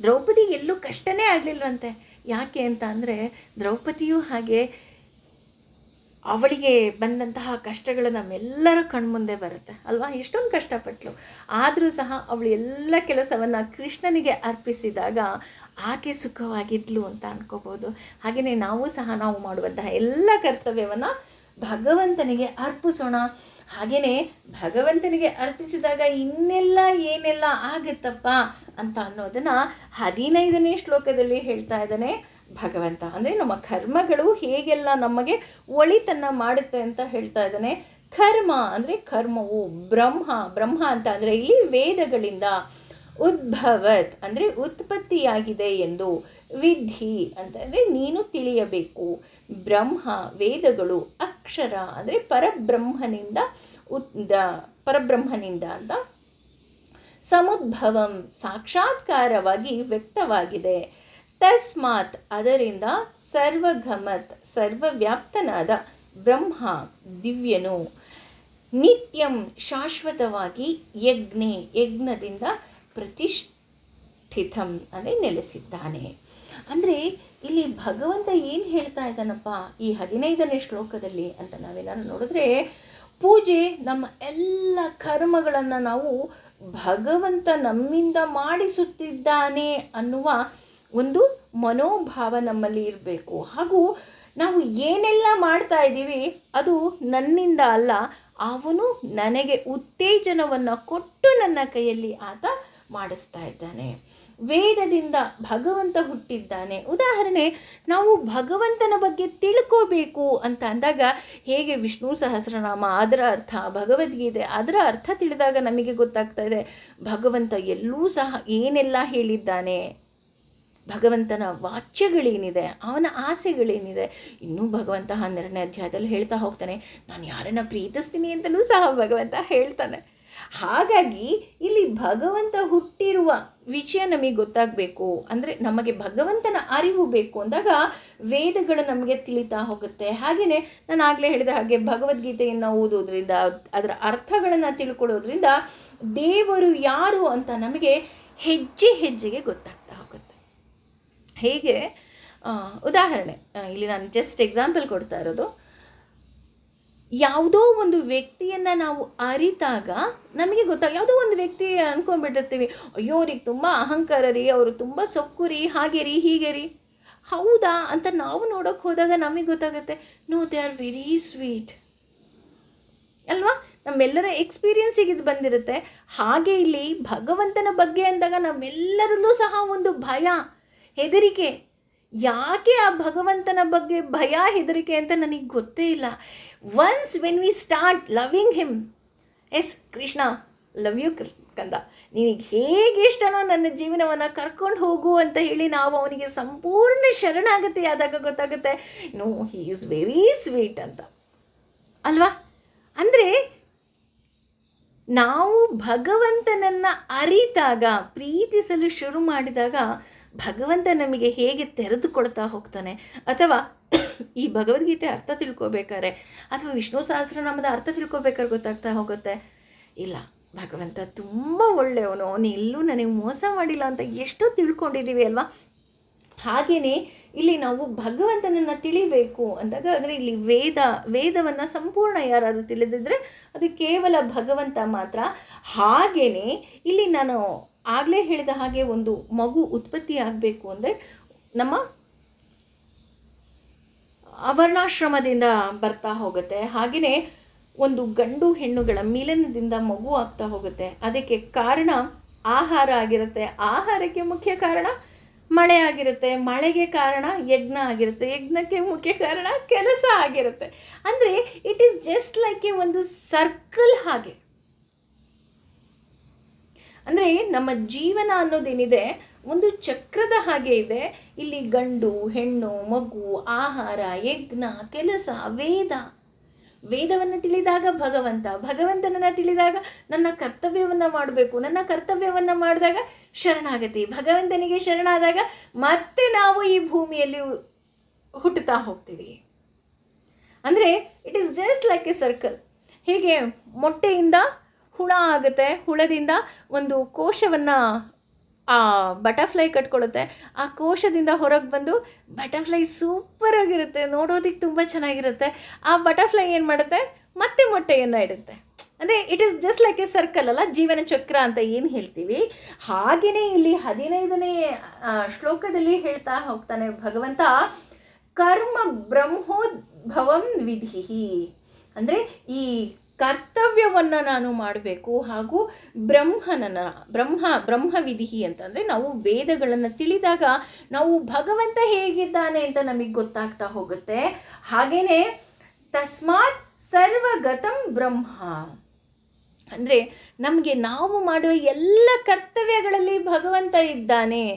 ದ್ರೌಪದಿಗೆ ಎಲ್ಲೂ ಕಷ್ಟನೇ ಆಗಲಿಲ್ವಂತೆ. ಯಾಕೆ ಅಂತ ಅಂದರೆ, ದ್ರೌಪದಿಯೂ ಹಾಗೆ ಅವಳಿಗೆ ಬಂದಂತಹ ಕಷ್ಟಗಳು ನಮ್ಮೆಲ್ಲರ ಕಣ್ಮುಂದೆ ಬರುತ್ತೆ ಅಲ್ವಾ. ಎಷ್ಟೊಂದು ಕಷ್ಟಪಟ್ಟಳು, ಆದರೂ ಸಹ ಅವಳು ಎಲ್ಲ ಕೆಲಸವನ್ನು ಕೃಷ್ಣನಿಗೆ ಅರ್ಪಿಸಿದಾಗ ಆಕೆ ಸುಖವಾಗಿದ್ಲು ಅಂತ ಅನ್ಕೋಬೋದು. ಹಾಗೆಯೇ ನಾವು ಸಹ ನಾವು ಮಾಡುವಂತಹ ಎಲ್ಲ ಕರ್ತವ್ಯವನ್ನು ಭಗವಂತನಿಗೆ ಅರ್ಪಿಸೋಣ. ಹಾಗೆಯೇ ಭಗವಂತನಿಗೆ ಅರ್ಪಿಸಿದಾಗ ಇನ್ನೆಲ್ಲ ಏನೆಲ್ಲ ಆಗುತ್ತಪ್ಪ ಅಂತ ಅನ್ನೋದನ್ನು 15ನೇ ಶ್ಲೋಕದಲ್ಲಿ ಹೇಳ್ತಾ ಇದ್ದಾನೆ ಭಗವಂತ. ಅಂದರೆ ನಮ್ಮ ಕರ್ಮಗಳು ಹೇಗೆಲ್ಲ ನಮಗೆ ಒಳಿತನ್ನು ಮಾಡುತ್ತೆ ಅಂತ ಹೇಳ್ತಾ ಇದ್ದಾನೆ. ಕರ್ಮ ಅಂದರೆ ಕರ್ಮವು ಬ್ರಹ್ಮ ಅಂತ ಅಂದರೆ ಇಲ್ಲಿ ವೇದಗಳಿಂದ, ಉದ್ಭವತ್ ಅಂದರೆ ಉತ್ಪತ್ತಿಯಾಗಿದೆ ಎಂದು, ವಿಧಿ ಅಂತಂದರೆ ನೀನು ತಿಳಿಯಬೇಕು, ಬ್ರಹ್ಮ ವೇದಗಳು, ಅಕ್ಷರ ಅಂದರೆ ಪರಬ್ರಹ್ಮನಿಂದ ಅಂತ, ಸಮುದ್ಭವಂ ಸಾಕ್ಷಾತ್ಕಾರವಾಗಿ ವ್ಯಕ್ತವಾಗಿದೆ, ತಸ್ಮಾತ್ ಅದರಿಂದ, ಸರ್ವಗಮತ್ ಸರ್ವವ್ಯಾಪ್ತನಾದ ಬ್ರಹ್ಮ ದಿವ್ಯನು, ನಿತ್ಯಂ ಶಾಶ್ವತವಾಗಿ, ಯಜ್ಞದಿಂದ ಪ್ರತಿಷ್ಠಿತಂ ಅಂದರೆ ನೆಲೆಸಿದ್ದಾನೆ. ಅಂದರೆ ಇಲ್ಲಿ ಭಗವಂತ ಏನು ಹೇಳ್ತಾ ಇದ್ದಾನಪ್ಪ ಈ 15ನೇ ಶ್ಲೋಕದಲ್ಲಿ ಅಂತ ನಾವೇನಾದ್ರು ನೋಡಿದ್ರೆ, ಪೂಜೆ ನಮ್ಮ ಎಲ್ಲ ಕರ್ಮಗಳನ್ನು ನಾವು ಭಗವಂತ ನಮ್ಮಿಂದ ಮಾಡಿಸುತ್ತಿದ್ದಾನೆ ಅನ್ನುವ ಒಂದು ಮನೋಭಾವ ನಮ್ಮಲ್ಲಿ ಇರಬೇಕು. ಹಾಗೂ ನಾವು ಏನೆಲ್ಲ ಮಾಡ್ತಾ ಇದ್ದೀವಿ ಅದು ನನ್ನಿಂದ ಅಲ್ಲ, ಅವನು ನನಗೆ ಉತ್ತೇಜನವನ್ನು ಕೊಟ್ಟು ನನ್ನ ಕೈಯಲ್ಲಿ ಆತ ಮಾಡಿಸ್ತಾ ಇದ್ದಾನೆ. ವೇದದಿಂದ ಭಗವಂತ ಹುಟ್ಟಿದ್ದಾನೆ. ಉದಾಹರಣೆ, ನಾವು ಭಗವಂತನ ಬಗ್ಗೆ ತಿಳ್ಕೋಬೇಕು ಅಂತ ಅಂದಾಗ ಹೇಗೆ ವಿಷ್ಣು ಸಹಸ್ರನಾಮ ಅದರ ಅರ್ಥ, ಭಗವದ್ಗೀತೆ ಅದರ ಅರ್ಥ ತಿಳಿದಾಗ ನಮಗೆ ಗೊತ್ತಾಗ್ತಾ ಇದೆ ಭಗವಂತ ಎಲ್ಲೂ ಸಹ ಏನೆಲ್ಲ ಹೇಳಿದ್ದಾನೆ, ಭಗವಂತನ ವಾಚ್ಯಗಳೇನಿದೆ, ಅವನ ಆಸೆಗಳೇನಿದೆ. ಇನ್ನೂ ಭಗವಂತ 12ನೇ ಅಧ್ಯಾಯದಲ್ಲಿ ಹೇಳ್ತಾ ಹೋಗ್ತಾನೆ, ನಾನು ಯಾರನ್ನ ಪ್ರೀತಿಸ್ತೀನಿ ಅಂತಲೂ ಸಹ ಭಗವಂತ ಹೇಳ್ತಾನೆ. ಹಾಗಾಗಿ ಇಲ್ಲಿ ಭಗವಂತ ಹುಟ್ಟಿರುವ ವಿಷಯ ನಮಗೆ ಗೊತ್ತಾಗಬೇಕು ಅಂದರೆ, ನಮಗೆ ಭಗವಂತನ ಅರಿವು ಬೇಕು ಅಂದಾಗ ವೇದಗಳು ನಮಗೆ ತಿಳಿತಾ ಹೋಗುತ್ತೆ. ಹಾಗೆಯೇ ನಾನು ಆಗಲೇ ಹೇಳಿದ ಹಾಗೆ ಭಗವದ್ಗೀತೆಯನ್ನು ಓದೋದ್ರಿಂದ, ಅದರ ಅರ್ಥಗಳನ್ನು ತಿಳ್ಕೊಳ್ಳೋದ್ರಿಂದ ದೇವರು ಯಾರು ಅಂತ ನಮಗೆ ಹೆಜ್ಜೆ ಹೆಜ್ಜೆಗೆ ಗೊತ್ತಾಗ್ತಾ ಹೋಗುತ್ತೆ. ಹೇಗೆ ಉದಾಹರಣೆ, ಇಲ್ಲಿ ನಾನು ಜಸ್ಟ್ ಎಕ್ಸಾಂಪಲ್ ಕೊಡ್ತಾ ಇರೋದು, ಯಾವುದೋ ಒಂದು ವ್ಯಕ್ತಿಯನ್ನು ನಾವು ಅರಿತಾಗ ನಮಗೆ ಯಾವುದೋ ಒಂದು ವ್ಯಕ್ತಿ ಅಂದ್ಕೊಂಡ್ಬಿಟ್ಟಿರ್ತೀವಿ, ಅಯ್ಯೋ ಅವ್ರಿಗೆ ತುಂಬ ಅಹಂಕಾರ ರೀ, ಅವರು ತುಂಬ ಸೊಕ್ಕು ರೀ, ಹಾಗೆ ರೀ ಹೀಗೆ ರೀ. ಹೌದಾ ಅಂತ ನಾವು ನೋಡೋಕ್ಕೆ ಹೋದಾಗ ನಮಗೆ ಗೊತ್ತಾಗುತ್ತೆ, no they are very sweet ಅಲ್ವಾ. ನಮ್ಮೆಲ್ಲರ ಎಕ್ಸ್ಪೀರಿಯನ್ಸಿಗೆ ಇದು ಬಂದಿರುತ್ತೆ. ಹಾಗೆ ಇಲ್ಲಿ ಭಗವಂತನ ಬಗ್ಗೆ ಅಂದಾಗ ನಮ್ಮೆಲ್ಲರಲ್ಲೂ ಸಹ ಒಂದು ಭಯ, ಹೆದರಿಕೆ. ಯಾಕೆ ಆ ಭಗವಂತನ ಬಗ್ಗೆ ಭಯ, ಹೆದರಿಕೆ ಅಂತ ನನಗೆ ಗೊತ್ತೇ ಇಲ್ಲ. Once when we start loving him, yes Krishna love you ಕಂದ, ನಿನಗೆ ಹೇಗೆ ಇಷ್ಟನೋ ನನ್ನ ಜೀವನವನ್ನು ಕರ್ಕೊಂಡು ಹೋಗು ಅಂತ ಹೇಳಿ ನಾವು ಅವನಿಗೆ ಸಂಪೂರ್ಣ ಶರಣಾಗತಿ ಆದಾಗ ಗೊತ್ತಾಗುತ್ತೆ, no he is very sweet ಅಂತ ಅಲ್ವಾ. ಅಂದರೆ ನಾವು ಭಗವಂತನನ್ನು ಅರಿತಾಗ, ಪ್ರೀತಿಸಲು ಶುರು ಮಾಡಿದಾಗ ಭಗವಂತ ನಮಗೆ ಹೇಗೆ ತೆರೆದುಕೊಳ್ತಾ ಹೋಗ್ತಾನೆ. ಅಥವಾ ಈ ಭಗವದ್ಗೀತೆ ಅರ್ಥ ತಿಳ್ಕೊಬೇಕಾರೆ ಅಥವಾ ವಿಷ್ಣು ಸಹಸ್ರನಾಮದ ಅರ್ಥ ತಿಳ್ಕೊಬೇಕಾದ್ರೆ ಗೊತ್ತಾಗ್ತಾ ಹೋಗುತ್ತೆ, ಇಲ್ಲ ಭಗವಂತ ತುಂಬ ಒಳ್ಳೆಯವನು, ಅವನು ಎಲ್ಲೂ ನನಗೆ ಮೋಸ ಮಾಡಿಲ್ಲ ಅಂತ ಎಷ್ಟೋ ತಿಳ್ಕೊಂಡಿದ್ದೀವಿ ಅಲ್ವಾ. ಹಾಗೆಯೇ ಇಲ್ಲಿ ನಾವು ಭಗವಂತನನ್ನು ತಿಳಿಬೇಕು ಅಂದಾಗ, ಅಂದರೆ ಇಲ್ಲಿ ವೇದವನ್ನು ಸಂಪೂರ್ಣ ಯಾರಾದರೂ ತಿಳಿದಿದ್ರೆ ಅದು ಕೇವಲ ಭಗವಂತ ಮಾತ್ರ. ಹಾಗೆಯೇ ಇಲ್ಲಿ ನಾನು ಆಗಲೇ ಹೇಳಿದ ಹಾಗೆ ಒಂದು ಮಗು ಉತ್ಪತ್ತಿ ಆಗಬೇಕು ಅಂದರೆ ನಮ್ಮ ವರ್ಣಾಶ್ರಮದಿಂದ ಬರ್ತಾ ಹೋಗುತ್ತೆ. ಹಾಗೆಯೇ ಒಂದು ಗಂಡು ಹೆಣ್ಣುಗಳ ಮಿಲನದಿಂದ ಮಗು ಆಗ್ತಾ ಹೋಗುತ್ತೆ. ಅದಕ್ಕೆ ಕಾರಣ ಆಹಾರ ಆಗಿರುತ್ತೆ, ಆಹಾರಕ್ಕೆ ಮುಖ್ಯ ಕಾರಣ ಮಳೆ ಆಗಿರುತ್ತೆ, ಮಳೆಗೆ ಕಾರಣ ಯಜ್ಞ ಆಗಿರುತ್ತೆ, ಯಜ್ಞಕ್ಕೆ ಮುಖ್ಯ ಕಾರಣ ಕೆಲಸ ಆಗಿರುತ್ತೆ. ಅಂದರೆ ಇಟ್ ಈಸ್ ಜಸ್ಟ್ ಲೈಕ್ ಒಂದು ಸರ್ಕಲ್ ಹಾಗೆ. ಅಂದರೆ ನಮ್ಮ ಜೀವನ ಅನ್ನೋದೇನಿದೆ ಒಂದು ಚಕ್ರದ ಹಾಗೆ ಇದೆ. ಇಲ್ಲಿ ಗಂಡು ಹೆಣ್ಣು ಮಗು, ಆಹಾರ, ಯಜ್ಞ, ಕೆಲಸ, ವೇದವನ್ನು ತಿಳಿದಾಗ ಭಗವಂತನನ್ನು ತಿಳಿದಾಗ ನನ್ನ ಕರ್ತವ್ಯವನ್ನು ಮಾಡಬೇಕು, ನನ್ನ ಕರ್ತವ್ಯವನ್ನು ಮಾಡಿದಾಗ ಶರಣಾಗತಿ, ಭಗವಂತನಿಗೆ ಶರಣಾದಾಗ ಮತ್ತೆ ನಾವು ಈ ಭೂಮಿಯಲ್ಲಿ ಹುಟ್ಟುತ್ತಾ ಹೋಗ್ತೀವಿ. ಅಂದರೆ it is just like A circle. ಹೀಗೆ ಮೊಟ್ಟೆಯಿಂದ ಹುಳ ಆಗುತ್ತೆ, ಹುಳದಿಂದ ಒಂದು ಕೋಶವನ್ನು ಆ ಬಟರ್ಫ್ಲೈ ಕಟ್ಕೊಳ್ಳುತ್ತೆ, ಆ ಕೋಶದಿಂದ ಹೊರಗೆ ಬಂದು ಬಟರ್ಫ್ಲೈ ಸೂಪರ್ ಆಗಿರುತ್ತೆ, ನೋಡೋದಕ್ಕೆ ತುಂಬ ಚೆನ್ನಾಗಿರುತ್ತೆ. ಆ ಬಟರ್ಫ್ಲೈ ಏನು ಮಾಡುತ್ತೆ, ಮತ್ತೆ ಮೊಟ್ಟೆಯನ್ನು ಇಡುತ್ತೆ. ಅಂದರೆ it is just like A circle ಅಲ್ಲ, ಜೀವನ ಚಕ್ರ ಅಂತ ಏನು ಹೇಳ್ತೀವಿ. ಹಾಗೆಯೇ ಇಲ್ಲಿ 15ನೇ ಶ್ಲೋಕದಲ್ಲಿ ಹೇಳ್ತಾ ಹೋಗ್ತಾನೆ ಭಗವಂತ, ಕರ್ಮ ಬ್ರಹ್ಮೋದ್ಭವಂ ವಿಧಿ. ಅಂದರೆ ಈ ಕರ್ತವ್ಯವನ್ನು ನಾನು ಮಾಡಬೇಕು, ಹಾಗೂ ಬ್ರಹ್ಮ ವಿಧಿ ಅಂತಂದರೆ ನಾವು ವೇದಗಳನ್ನು ತಿಳಿದಾಗ ನಾವು ಭಗವಂತ ಹೇಗಿದ್ದಾನೆ ಅಂತ ನಮಗೆ ಗೊತ್ತಾಗ್ತಾ ಹೋಗುತ್ತೆ. ಹಾಗೆಯೇ ತಸ್ಮಾತ್ ಸರ್ವಗತಂ ಬ್ರಹ್ಮ, ಅಂದರೆ ನಮಗೆ ನಾವು ಮಾಡುವ ಎಲ್ಲ ಕರ್ತವ್ಯಗಳಲ್ಲಿ ಭಗವಂತ ಇದ್ದಾನೆ.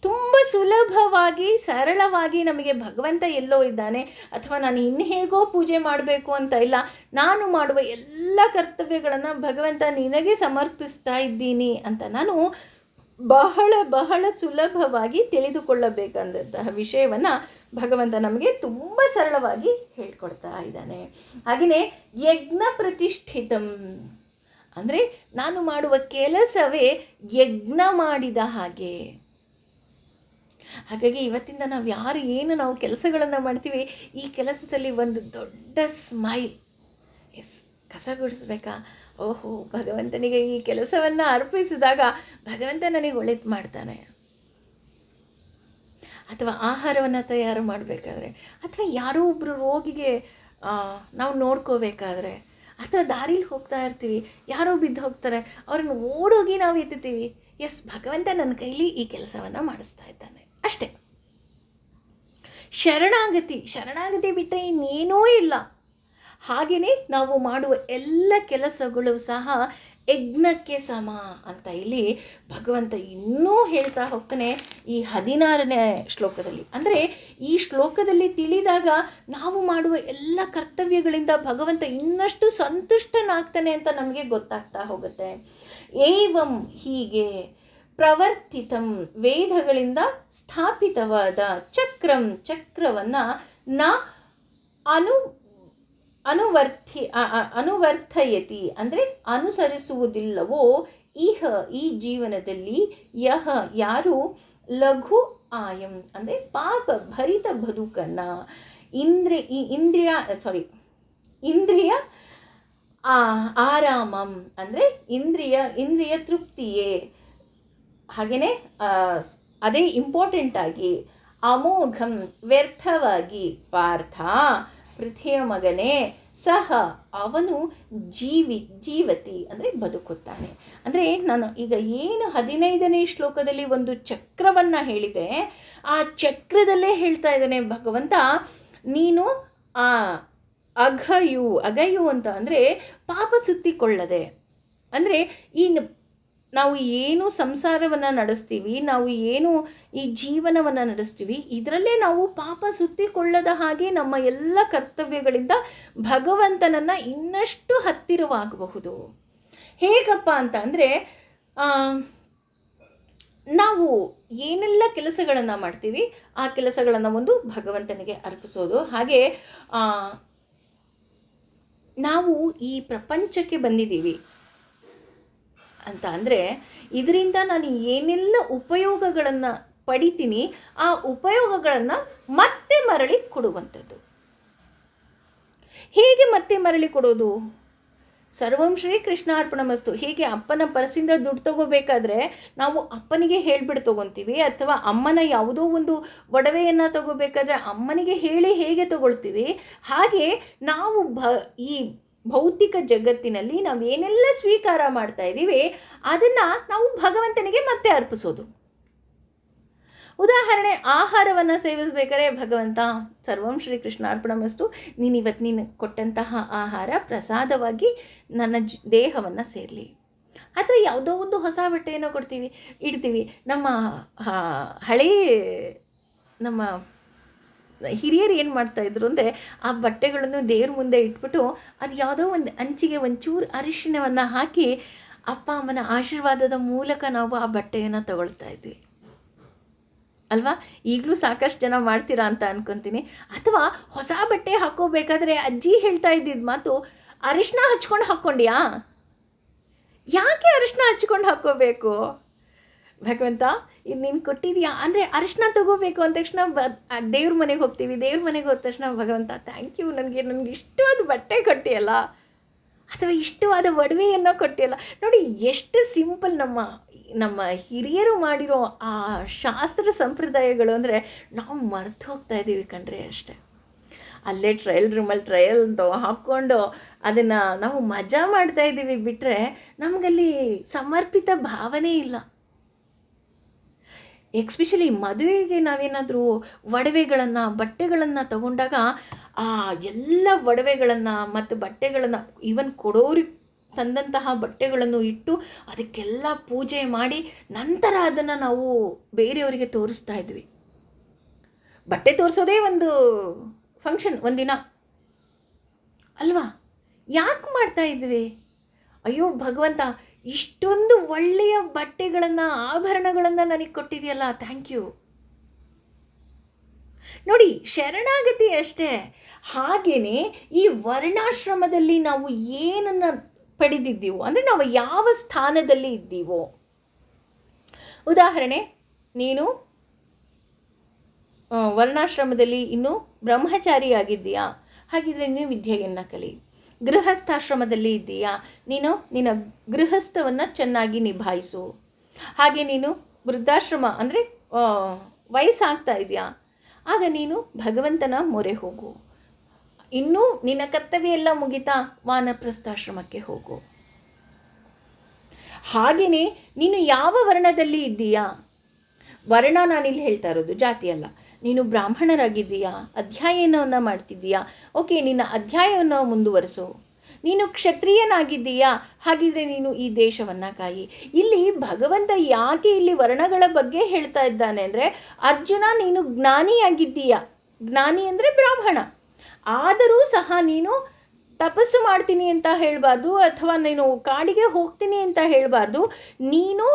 ತುಂಬ ಸುಲಭವಾಗಿ ಸರಳವಾಗಿ ನಮಗೆ ಭಗವಂತ ಎಲ್ಲೋ ಇದ್ದಾನೆ, ಅಥವಾ ನಾನು ಇನ್ನು ಹೇಗೋ ಪೂಜೆ ಮಾಡಬೇಕು ಅಂತ ಇಲ್ಲ, ನಾನು ಮಾಡುವ ಎಲ್ಲ ಕರ್ತವ್ಯಗಳನ್ನು ಭಗವಂತ ನಿನಗೆ ಸಮರ್ಪಿಸ್ತಾ ಇದ್ದೀನಿ ಅಂತ ನಾನು ಬಹಳ ಸುಲಭವಾಗಿ ತಿಳಿದುಕೊಳ್ಳಬೇಕಂದಂತಹ ವಿಷಯವನ್ನು ಭಗವಂತ ನಮಗೆ ತುಂಬ ಸರಳವಾಗಿ ಹೇಳ್ಕೊಡ್ತಾ ಇದ್ದಾನೆ. ಹಾಗೆಯೇ ಯಜ್ಞ ಪ್ರತಿಷ್ಠಿತಂ ಅಂದರೆ ನಾನು ಮಾಡುವ ಕೆಲಸವೇ ಯಜ್ಞ ಮಾಡಿದ ಹಾಗೆ. ಹಾಗಾಗಿ ಇವತ್ತಿಂದ ನಾವು ಕೆಲಸಗಳನ್ನು ಮಾಡ್ತೀವಿ, ಈ ಕೆಲಸದಲ್ಲಿ ಒಂದು ದೊಡ್ಡ ಸ್ಮೈಲ್. ಎಸ್, ಕಸ ಗುಡಿಸ್ಬೇಕಾ? ಓಹೋ, ಭಗವಂತನಿಗೆ ಈ ಕೆಲಸವನ್ನು ಅರ್ಪಿಸಿದಾಗ ಭಗವಂತ ನನಗೆ ಒಳ್ಳೇದು ಮಾಡ್ತಾನೆ. ಅಥವಾ ಆಹಾರವನ್ನು ತಯಾರು ಮಾಡಬೇಕಾದ್ರೆ, ಅಥವಾ ಯಾರೋ ಒಬ್ಬರು ರೋಗಿಗೆ ನಾವು ನೋಡ್ಕೋಬೇಕಾದ್ರೆ, ಅಥವಾ ದಾರಿಲಿ ಹೋಗ್ತಾ ಇರ್ತೀವಿ, ಯಾರೋ ಬಿದ್ದು ಹೋಗ್ತಾರೆ, ಅವ್ರನ್ನ ಓಡೋಗಿ ನಾವು ಎತ್ತುತ್ತೀವಿ. ಎಸ್, ಭಗವಂತ ನನ್ನ ಕೈಲಿ ಈ ಕೆಲಸವನ್ನು ಮಾಡಿಸ್ತಾ ಇದ್ದಾನೆ, ಅಷ್ಟೇ. ಶರಣಾಗತಿ ಬಿಟ್ಟರೆ ಇನ್ನೇನೂ ಇಲ್ಲ. ಹಾಗೆಯೇ ನಾವು ಮಾಡುವ ಎಲ್ಲ ಕೆಲಸಗಳು ಸಹ ಯಜ್ಞಕ್ಕೆ ಸಮ ಅಂತ ಇಲ್ಲಿ ಭಗವಂತ ಇನ್ನೂ ಹೇಳ್ತಾ ಹೋಗ್ತಾನೆ ಈ 16ನೇ ಶ್ಲೋಕದಲ್ಲಿ. ಅಂದರೆ ಈ ಶ್ಲೋಕದಲ್ಲಿ ತಿಳಿದಾಗ ನಾವು ಮಾಡುವ ಎಲ್ಲ ಕರ್ತವ್ಯಗಳಿಂದ ಭಗವಂತ ಇನ್ನಷ್ಟು ಸಂತುಷ್ಟನಾಗ್ತಾನೆ ಅಂತ ನಮಗೆ ಗೊತ್ತಾಗ್ತಾ ಹೋಗುತ್ತೆ. ಏವಂ, ಹೀಗೆ, ಪ್ರವರ್ತಿತಂ, ವೇದಗಳಿಂದ ಸ್ಥಾಪಿತವಾದ ಚಕ್ರವನ್ನು ನ ಅನುವರ್ಥಯತಿ, ಅಂದರೆ ಅನುಸರಿಸುವುದಿಲ್ಲವೋ, ಈ ಜೀವನದಲ್ಲಿ ಯಾರು ಲಘು ಆಯಂ, ಅಂದರೆ ಪಾಪ ಭರಿತ ಬದುಕನ್ನು, ಇಂದ್ರಿಯ ಆರಾಮಂ, ಅಂದರೆ ಇಂದ್ರಿಯ ತೃಪ್ತಿಯೇ, ಹಾಗೆಯೇ ಅದೇ ಇಂಪಾರ್ಟೆಂಟಾಗಿ, ಅಮೋಘಂ, ವ್ಯರ್ಥವಾಗಿ, ಪಾರ್ಥ, ಪೃಥ್ವಿಯ ಮಗನೇ, ಸಹ ಅವನು ಜೀವತಿ, ಅಂದರೆ ಬದುಕುತ್ತಾನೆ. ಅಂದರೆ ನಾನು ಈಗ ಏನು 15ನೇ ಶ್ಲೋಕದಲ್ಲಿ ಒಂದು ಚಕ್ರವನ್ನು ಹೇಳಿದೆ, ಆ ಚಕ್ರದಲ್ಲೇ ಹೇಳ್ತಾ ಇದ್ದಾನೆ ಭಗವಂತ, ನೀನು ಅಗಯು ಅಂತ ಅಂದರೆ ಪಾಪ ಸುತ್ತಿಕೊಳ್ಳದೆ, ಅಂದರೆ ನಾವು ಏನು ಸಂಸಾರವನ್ನು ನಡೆಸ್ತೀವಿ, ನಾವು ಏನು ಈ ಜೀವನವನ್ನು ನಡೆಸ್ತೀವಿ, ಇದರಲ್ಲೇ ನಾವು ಪಾಪ ಸುತ್ತಿಕೊಳ್ಳದ ಹಾಗೆ ನಮ್ಮ ಎಲ್ಲ ಕರ್ತವ್ಯಗಳಿಂದ ಭಗವಂತನನ್ನು ಇನ್ನಷ್ಟು ಹತ್ತಿರವಾಗಬಹುದು. ಹೇಗಪ್ಪ ಅಂತ ಅಂದರೆ, ನಾವು ಏನೆಲ್ಲ ಕೆಲಸಗಳನ್ನು ಮಾಡ್ತೀವಿ ಆ ಕೆಲಸಗಳನ್ನು ಒಂದು ಭಗವಂತನಿಗೆ ಅರ್ಪಿಸೋದು. ಹಾಗೆ ನಾವು ಈ ಪ್ರಪಂಚಕ್ಕೆ ಬಂದಿದ್ದೀವಿ ಅಂತ ಅಂದರೆ, ಇದರಿಂದ ನಾನು ಏನೆಲ್ಲ ಉಪಯೋಗಗಳನ್ನು ಪಡಿತೀನಿ ಆ ಉಪಯೋಗಗಳನ್ನು ಮತ್ತೆ ಮರಳಿ ಕೊಡುವಂಥದ್ದು. ಹೇಗೆ ಮತ್ತೆ ಮರಳಿ ಕೊಡೋದು? ಸರ್ವಂ ಶ್ರೀ ಕೃಷ್ಣಾರ್ಪಣಮಸ್ತು. ಹೇಗೆ ಅಪ್ಪನ ಪರ್ಸಿಂದ ದುಡ್ಡು ತಗೋಬೇಕಾದ್ರೆ ನಾವು ಅಪ್ಪನಿಗೆ ಹೇಳಿಬಿಟ್ಟು ತೊಗೊತೀವಿ, ಅಥವಾ ಅಮ್ಮನ ಯಾವುದೋ ಒಂದು ಒಡವೆಯನ್ನು ತಗೋಬೇಕಾದ್ರೆ ಅಮ್ಮನಿಗೆ ಹೇಳಿ ಹೇಗೆ ತಗೊಳ್ತೀವಿ, ಹಾಗೆ ನಾವು ಈ ಭೌತಿಕ ಜಗತ್ತಿನಲ್ಲಿ ನಾವು ಏನೆಲ್ಲ ಸ್ವೀಕಾರ ಮಾಡ್ತಾ ಇದ್ದೀವಿ ಅದನ್ನು ನಾವು ಭಗವಂತನಿಗೆ ಮತ್ತೆ ಅರ್ಪಿಸೋದು. ಉದಾಹರಣೆ, ಆಹಾರವನ್ನು ಸೇವಿಸಬೇಕಾದ್ರೆ ಭಗವಂತ ಸರ್ವಂ ಶ್ರೀ ಕೃಷ್ಣಾರ್ಪಣಮಸ್ತು, ನೀನು ಕೊಟ್ಟಂತಹ ಆಹಾರ ಪ್ರಸಾದವಾಗಿ ನನ್ನ ದೇಹವನ್ನು ಸೇರಲಿ. ಅಥವಾ ಯಾವುದೋ ಒಂದು ಹೊಸ ಬಟ್ಟೆಯನ್ನು ಇಡ್ತೀವಿ. ನಮ್ಮ ಹಿರಿಯರು ಏನು ಮಾಡ್ತಾಯಿದ್ರು ಅಂದರೆ, ಆ ಬಟ್ಟೆಗಳನ್ನು ದೇವ್ರ ಮುಂದೆ ಇಟ್ಬಿಟ್ಟು ಅದು ಯಾವುದೋ ಒಂದು ಅಂಚಿಗೆ ಒಂಚೂರು ಅರಿಶಿಣವನ್ನು ಹಾಕಿ ಅಪ್ಪ ಅಮ್ಮನ ಆಶೀರ್ವಾದದ ಮೂಲಕ ನಾವು ಆ ಬಟ್ಟೆಯನ್ನು ತಗೊಳ್ತಾ ಇದ್ವಿ ಅಲ್ವಾ? ಈಗಲೂ ಸಾಕಷ್ಟು ಜನ ಮಾಡ್ತೀರಾ ಅಂತ ಅನ್ಕೊತೀನಿ. ಅಥವಾ ಹೊಸ ಬಟ್ಟೆ ಹಾಕೋಬೇಕಾದ್ರೆ ಅಜ್ಜಿ ಹೇಳ್ತಾ ಇದ್ದಿದ್ದು ಮಾತು, ಅರಿಶಿನ ಹಚ್ಕೊಂಡು ಹಾಕ್ಕೊಂಡ್ಯಾ? ಯಾಕೆ ಅರಿಶಿನ ಹಚ್ಕೊಂಡು ಹಾಕ್ಕೋಬೇಕು? ಭಗವಂತ ಇದು ನೀನು ಕೊಟ್ಟಿದ್ಯಾ ಅಂದರೆ ಅರಿಶಿನ ತಗೋಬೇಕು ಅಂದ ತಕ್ಷಣ ದೇವ್ರ ಮನೆಗೆ ಹೋಗ್ತೀವಿ. ದೇವ್ರ ಮನೆಗೆ ಹೋದ ತಕ್ಷಣ ಭಗವಂತ ಥ್ಯಾಂಕ್ ಯು, ನನಗೆ ಇಷ್ಟವಾದ ಬಟ್ಟೆ ಕೊಟ್ಟಿಯಲ್ಲ, ಅಥವಾ ಇಷ್ಟವಾದ ಒಡವೆಯನ್ನು ಕೊಟ್ಟಿಯಲ್ಲ. ನೋಡಿ ಎಷ್ಟು ಸಿಂಪಲ್ ನಮ್ಮ ಹಿರಿಯರು ಮಾಡಿರೋ ಆ ಶಾಸ್ತ್ರ ಸಂಪ್ರದಾಯಗಳು ಅಂದರೆ ನಾವು ಮರ್ತು ಹೋಗ್ತಾ ಇದ್ದೀವಿ ಕಣ್ರಿ ಅಷ್ಟೇ. ಅಲ್ಲೇ ಟ್ರಯಲ್ ರೂಮಲ್ಲಿ ಟ್ರಯಲ್ ಅಂತ ಹಾಕ್ಕೊಂಡು ಅದನ್ನು ನಾವು ಮಜಾ ಮಾಡ್ತಾ ಇದ್ದೀವಿ ಬಿಟ್ಟರೆ ನಮಗಲ್ಲಿ ಸಮರ್ಪಿತ ಭಾವನೆ ಇಲ್ಲ. ಎಕ್ಸ್ಪೆಷಲಿ ಮದುವೆಗೆ ನಾವೇನಾದರೂ ಒಡವೆಗಳನ್ನು ಬಟ್ಟೆಗಳನ್ನು ತಗೊಂಡಾಗ ಆ ಎಲ್ಲ ಒಡವೆಗಳನ್ನು ಮತ್ತು ಬಟ್ಟೆಗಳನ್ನು ಈವನ್ ಕೊಡೋರಿಗೆ ತಂದಂತಹ ಬಟ್ಟೆಗಳನ್ನು ಇಟ್ಟು ಅದಕ್ಕೆಲ್ಲ ಪೂಜೆ ಮಾಡಿ ನಂತರ ಅದನ್ನು ನಾವು ಬೇರೆಯವರಿಗೆ ತೋರಿಸ್ತಾ ಇದ್ವಿ. ಬಟ್ಟೆ ತೋರಿಸೋದೇ ಒಂದು ಫಂಕ್ಷನ್, ಒಂದಿನ ಅಲ್ವಾ? ಯಾಕೆ ಮಾಡ್ತಾ ಇದ್ವಿ? ಅಯ್ಯೋ ಭಗವಂತ, ಇಷ್ಟೊಂದು ಒಳ್ಳೆಯ ಬಟ್ಟೆಗಳನ್ನು ಆಭರಣಗಳನ್ನು ನನಗೆ ಕೊಟ್ಟಿದೆಯಲ್ಲ, ಥ್ಯಾಂಕ್ ಯು. ನೋಡಿ, ಶರಣಾಗತಿ ಅಷ್ಟೇ. ಹಾಗೆಯೇ ಈ ವರ್ಣಾಶ್ರಮದಲ್ಲಿ ನಾವು ಏನನ್ನು ಪಡೆದಿದ್ದೀವೋ, ಅಂದರೆ ನಾವು ಯಾವ ಸ್ಥಾನದಲ್ಲಿ ಇದ್ದೀವೋ. ಉದಾಹರಣೆ, ನೀನು ವರ್ಣಾಶ್ರಮದಲ್ಲಿ ಇನ್ನೂ ಬ್ರಹ್ಮಚಾರಿಯಾಗಿದ್ದೀಯಾ, ಹಾಗಿದ್ರೆ ನೀನು ವಿದ್ಯೆಯನ್ನು ಕಲಿ. ಗೃಹಸ್ಥಾಶ್ರಮದಲ್ಲಿ ಇದ್ದೀಯಾ, ನೀನು ನಿನ್ನ ಗೃಹಸ್ಥವನ್ನು ಚೆನ್ನಾಗಿ ನಿಭಾಯಿಸು. ಹಾಗೆ ನೀನು ವೃದ್ಧಾಶ್ರಮ ಅಂದರೆ ವಯಸ್ಸಾಗ್ತಾ ಇದೆಯಾ, ಆಗ ನೀನು ಭಗವಂತನ ಮೊರೆ ಹೋಗು. ಇನ್ನೂ ನಿನ್ನ ಕರ್ತವ್ಯ ಎಲ್ಲ ಮುಗಿತಾ ವಾನಪ್ರಸ್ಥಾಶ್ರಮಕ್ಕೆ ಹೋಗು. ಹಾಗೆಯೇ ನೀನು ಯಾವ ವರ್ಣದಲ್ಲಿ ಇದ್ದೀಯಾ, ವರ್ಣ ನಾನಿಲ್ಲಿ ಹೇಳ್ತಾ ಇರೋದು ಜಾತಿ ಅಲ್ಲ. ನೀನು ಬ್ರಾಹ್ಮಣರಾಗಿದ್ದೀಯಾ, ಅಧ್ಯಯನವನ್ನು ಮಾಡ್ತಿದ್ದೀಯಾ, ಓಕೆ, ನಿನ್ನ ಅಧ್ಯಯನವನ್ನು ಮುಂದುವರಿಸು. ನೀನು ಕ್ಷತ್ರಿಯನಾಗಿದ್ದೀಯಾ, ಹಾಗಿದ್ರೆ ನೀನು ಈ ದೇಶವನ್ನು ಕಾಯಿ. ಇಲ್ಲಿ ಭಗವಂತ ಯಾಕೆ ಇಲ್ಲಿ ವರ್ಣಗಳ ಬಗ್ಗೆ ಹೇಳ್ತಾ ಇದ್ದಾನೆ ಅಂದರೆ, ಅರ್ಜುನ ನೀನು ಜ್ಞಾನಿಯಾಗಿದ್ದೀಯಾ, ಜ್ಞಾನಿ ಅಂದರೆ ಬ್ರಾಹ್ಮಣ, ಆದರೂ ಸಹ ನೀನು ತಪಸ್ಸು ಮಾಡ್ತೀನಿ ಅಂತ ಹೇಳಬಾರ್ದು, ಅಥವಾ ನೀನು ಕಾಡಿಗೆ ಹೋಗ್ತೀನಿ ಅಂತ ಹೇಳಬಾರ್ದು. ನೀನು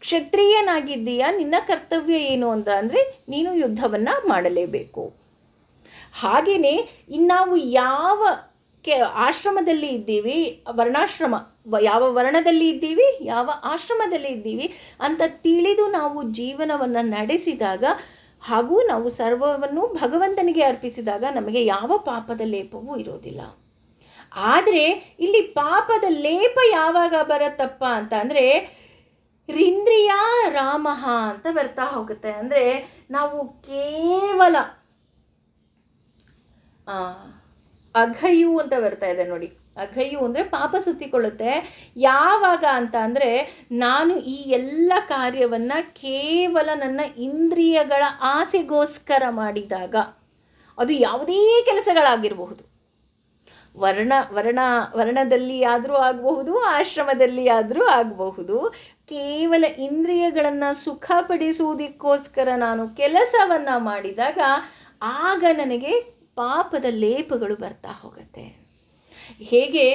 ಕ್ಷತ್ರಿಯನಾಗಿದ್ದೀಯಾ, ನಿನ್ನ ಕರ್ತವ್ಯ ಏನು ಅಂತ ಅಂದರೆ ನೀನು ಯುದ್ಧವನ್ನು ಮಾಡಲೇಬೇಕು. ಹಾಗೆಯೇ ನಾವು ಯಾವ ಆಶ್ರಮದಲ್ಲಿ ಇದ್ದೀವಿ, ವರ್ಣಾಶ್ರಮ, ಯಾವ ವರ್ಣದಲ್ಲಿ ಇದ್ದೀವಿ, ಯಾವ ಆಶ್ರಮದಲ್ಲಿ ಇದ್ದೀವಿ ಅಂತ ತಿಳಿದು ನಾವು ಜೀವನವನ್ನು ನಡೆಸಿದಾಗ, ಹಾಗೂ ನಾವು ಸರ್ವವನ್ನು ಭಗವಂತನಿಗೆ ಅರ್ಪಿಸಿದಾಗ ನಮಗೆ ಯಾವ ಪಾಪದ ಲೇಪವೂ ಇರೋದಿಲ್ಲ. ಆದರೆ ಇಲ್ಲಿ ಪಾಪದ ಲೇಪ ಯಾವಾಗ ಬರುತ್ತಪ್ಪ ಅಂತ ಅಂದರೆ, ರಿಂದ್ರಿಯ ರಾಮಃ ಅಂತ ಬರ್ತಾ ಹೋಗುತ್ತೆ. ಅಂದರೆ ನಾವು ಕೇವಲ ಅಘಯು ಅಂತ ಬರ್ತಾ ಇದೆ ನೋಡಿ, ಅಘಯು ಅಂದರೆ ಪಾಪ ಸುತ್ತಿಕೊಳ್ಳುತ್ತೆ. ಯಾವಾಗ ಅಂತ ಅಂದರೆ, ನಾನು ಈ ಎಲ್ಲ ಕಾರ್ಯವನ್ನು ಕೇವಲ ನನ್ನ ಇಂದ್ರಿಯಗಳ ಆಸೆಗೋಸ್ಕರ ಮಾಡಿದಾಗ, ಅದು ಯಾವುದೇ ಕೆಲಸಗಳಾಗಿರಬಹುದು, ವರ್ಣದಲ್ಲಿ ಆದರೂ ಆಗಬಹುದು, ಆಶ್ರಮದಲ್ಲಿ ಆದರೂ ಆಗಬಹುದು, ಕೇವಲ ಇಂದ್ರಿಯಗಳನ್ನು ಸುಖಪಡಿಸುವುದಕ್ಕೋಸ್ಕರ ನಾನು ಕೆಲಸವನ್ನು ಮಾಡಿದಾಗ ಆಗ ನನಗೆ ಪಾಪದ ಲೇಪಗಳು ಬರ್ತಾ ಹೋಗುತ್ತೆ. ಹೇಗೆ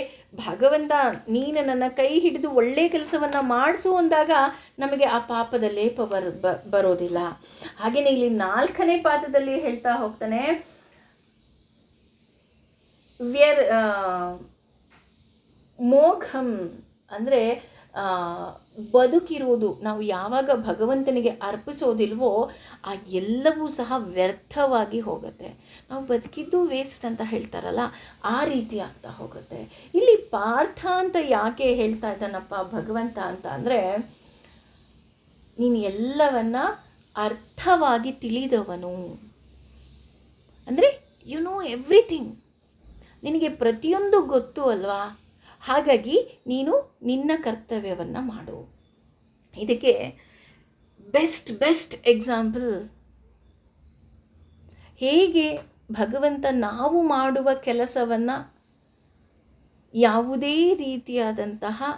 ಭಗವಂತ ನೀನು ನನ್ನ ಕೈ ಹಿಡಿದು ಒಳ್ಳೆಯ ಕೆಲಸವನ್ನು ಮಾಡಿಸು ಅಂದಾಗ ನಮಗೆ ಆ ಪಾಪದ ಲೇಪ ಬರೋದಿಲ್ಲ. ಹಾಗೆಯೇ ಇಲ್ಲಿ 4ನೇ ಪಾದದಲ್ಲಿ ಹೇಳ್ತಾ ಹೋಗ್ತಾನೆ, ಮೋಘಂ ಅಂದರೆ ಬದುಕಿರುವುದು, ನಾವು ಯಾವಾಗ ಭಗವಂತನಿಗೆ ಅರ್ಪಿಸೋದಿಲ್ವೋ ಆ ಎಲ್ಲವೂ ಸಹ ವ್ಯರ್ಥವಾಗಿ ಹೋಗುತ್ತೆ. ನಾವು ಬದುಕಿದ್ದು ವೇಸ್ಟ್ ಅಂತ ಹೇಳ್ತಾರಲ್ಲ, ಆ ರೀತಿ ಆಗ್ತಾ ಹೋಗುತ್ತೆ. ಇಲ್ಲಿ ಪಾರ್ಥ ಅಂತ ಯಾಕೆ ಹೇಳ್ತಾ ಇದ್ದಾನಪ್ಪ ಭಗವಂತ ಅಂತ ಅಂದರೆ, ನೀನು ಎಲ್ಲವನ್ನ ಅರ್ಥವಾಗಿ ತಿಳಿದವನು, ಅಂದರೆ ಯು ನೋ ಎವ್ರಿಥಿಂಗ್, ನಿನಗೆ ಪ್ರತಿಯೊಂದು ಗೊತ್ತು ಅಲ್ವಾ, ಹಾಗಾಗಿ ನೀನು ನಿನ್ನ ಕರ್ತವ್ಯವನ್ನು ಮಾಡು. ಇದಕ್ಕೆ ಬೆಸ್ಟ್ ಎಕ್ಸಾಂಪಲ್, ಹೇಗೆ ಭಗವಂತ ನಾವು ಮಾಡುವ ಕೆಲಸವನ್ನು ಯಾವುದೇ ರೀತಿಯಾದಂತಹ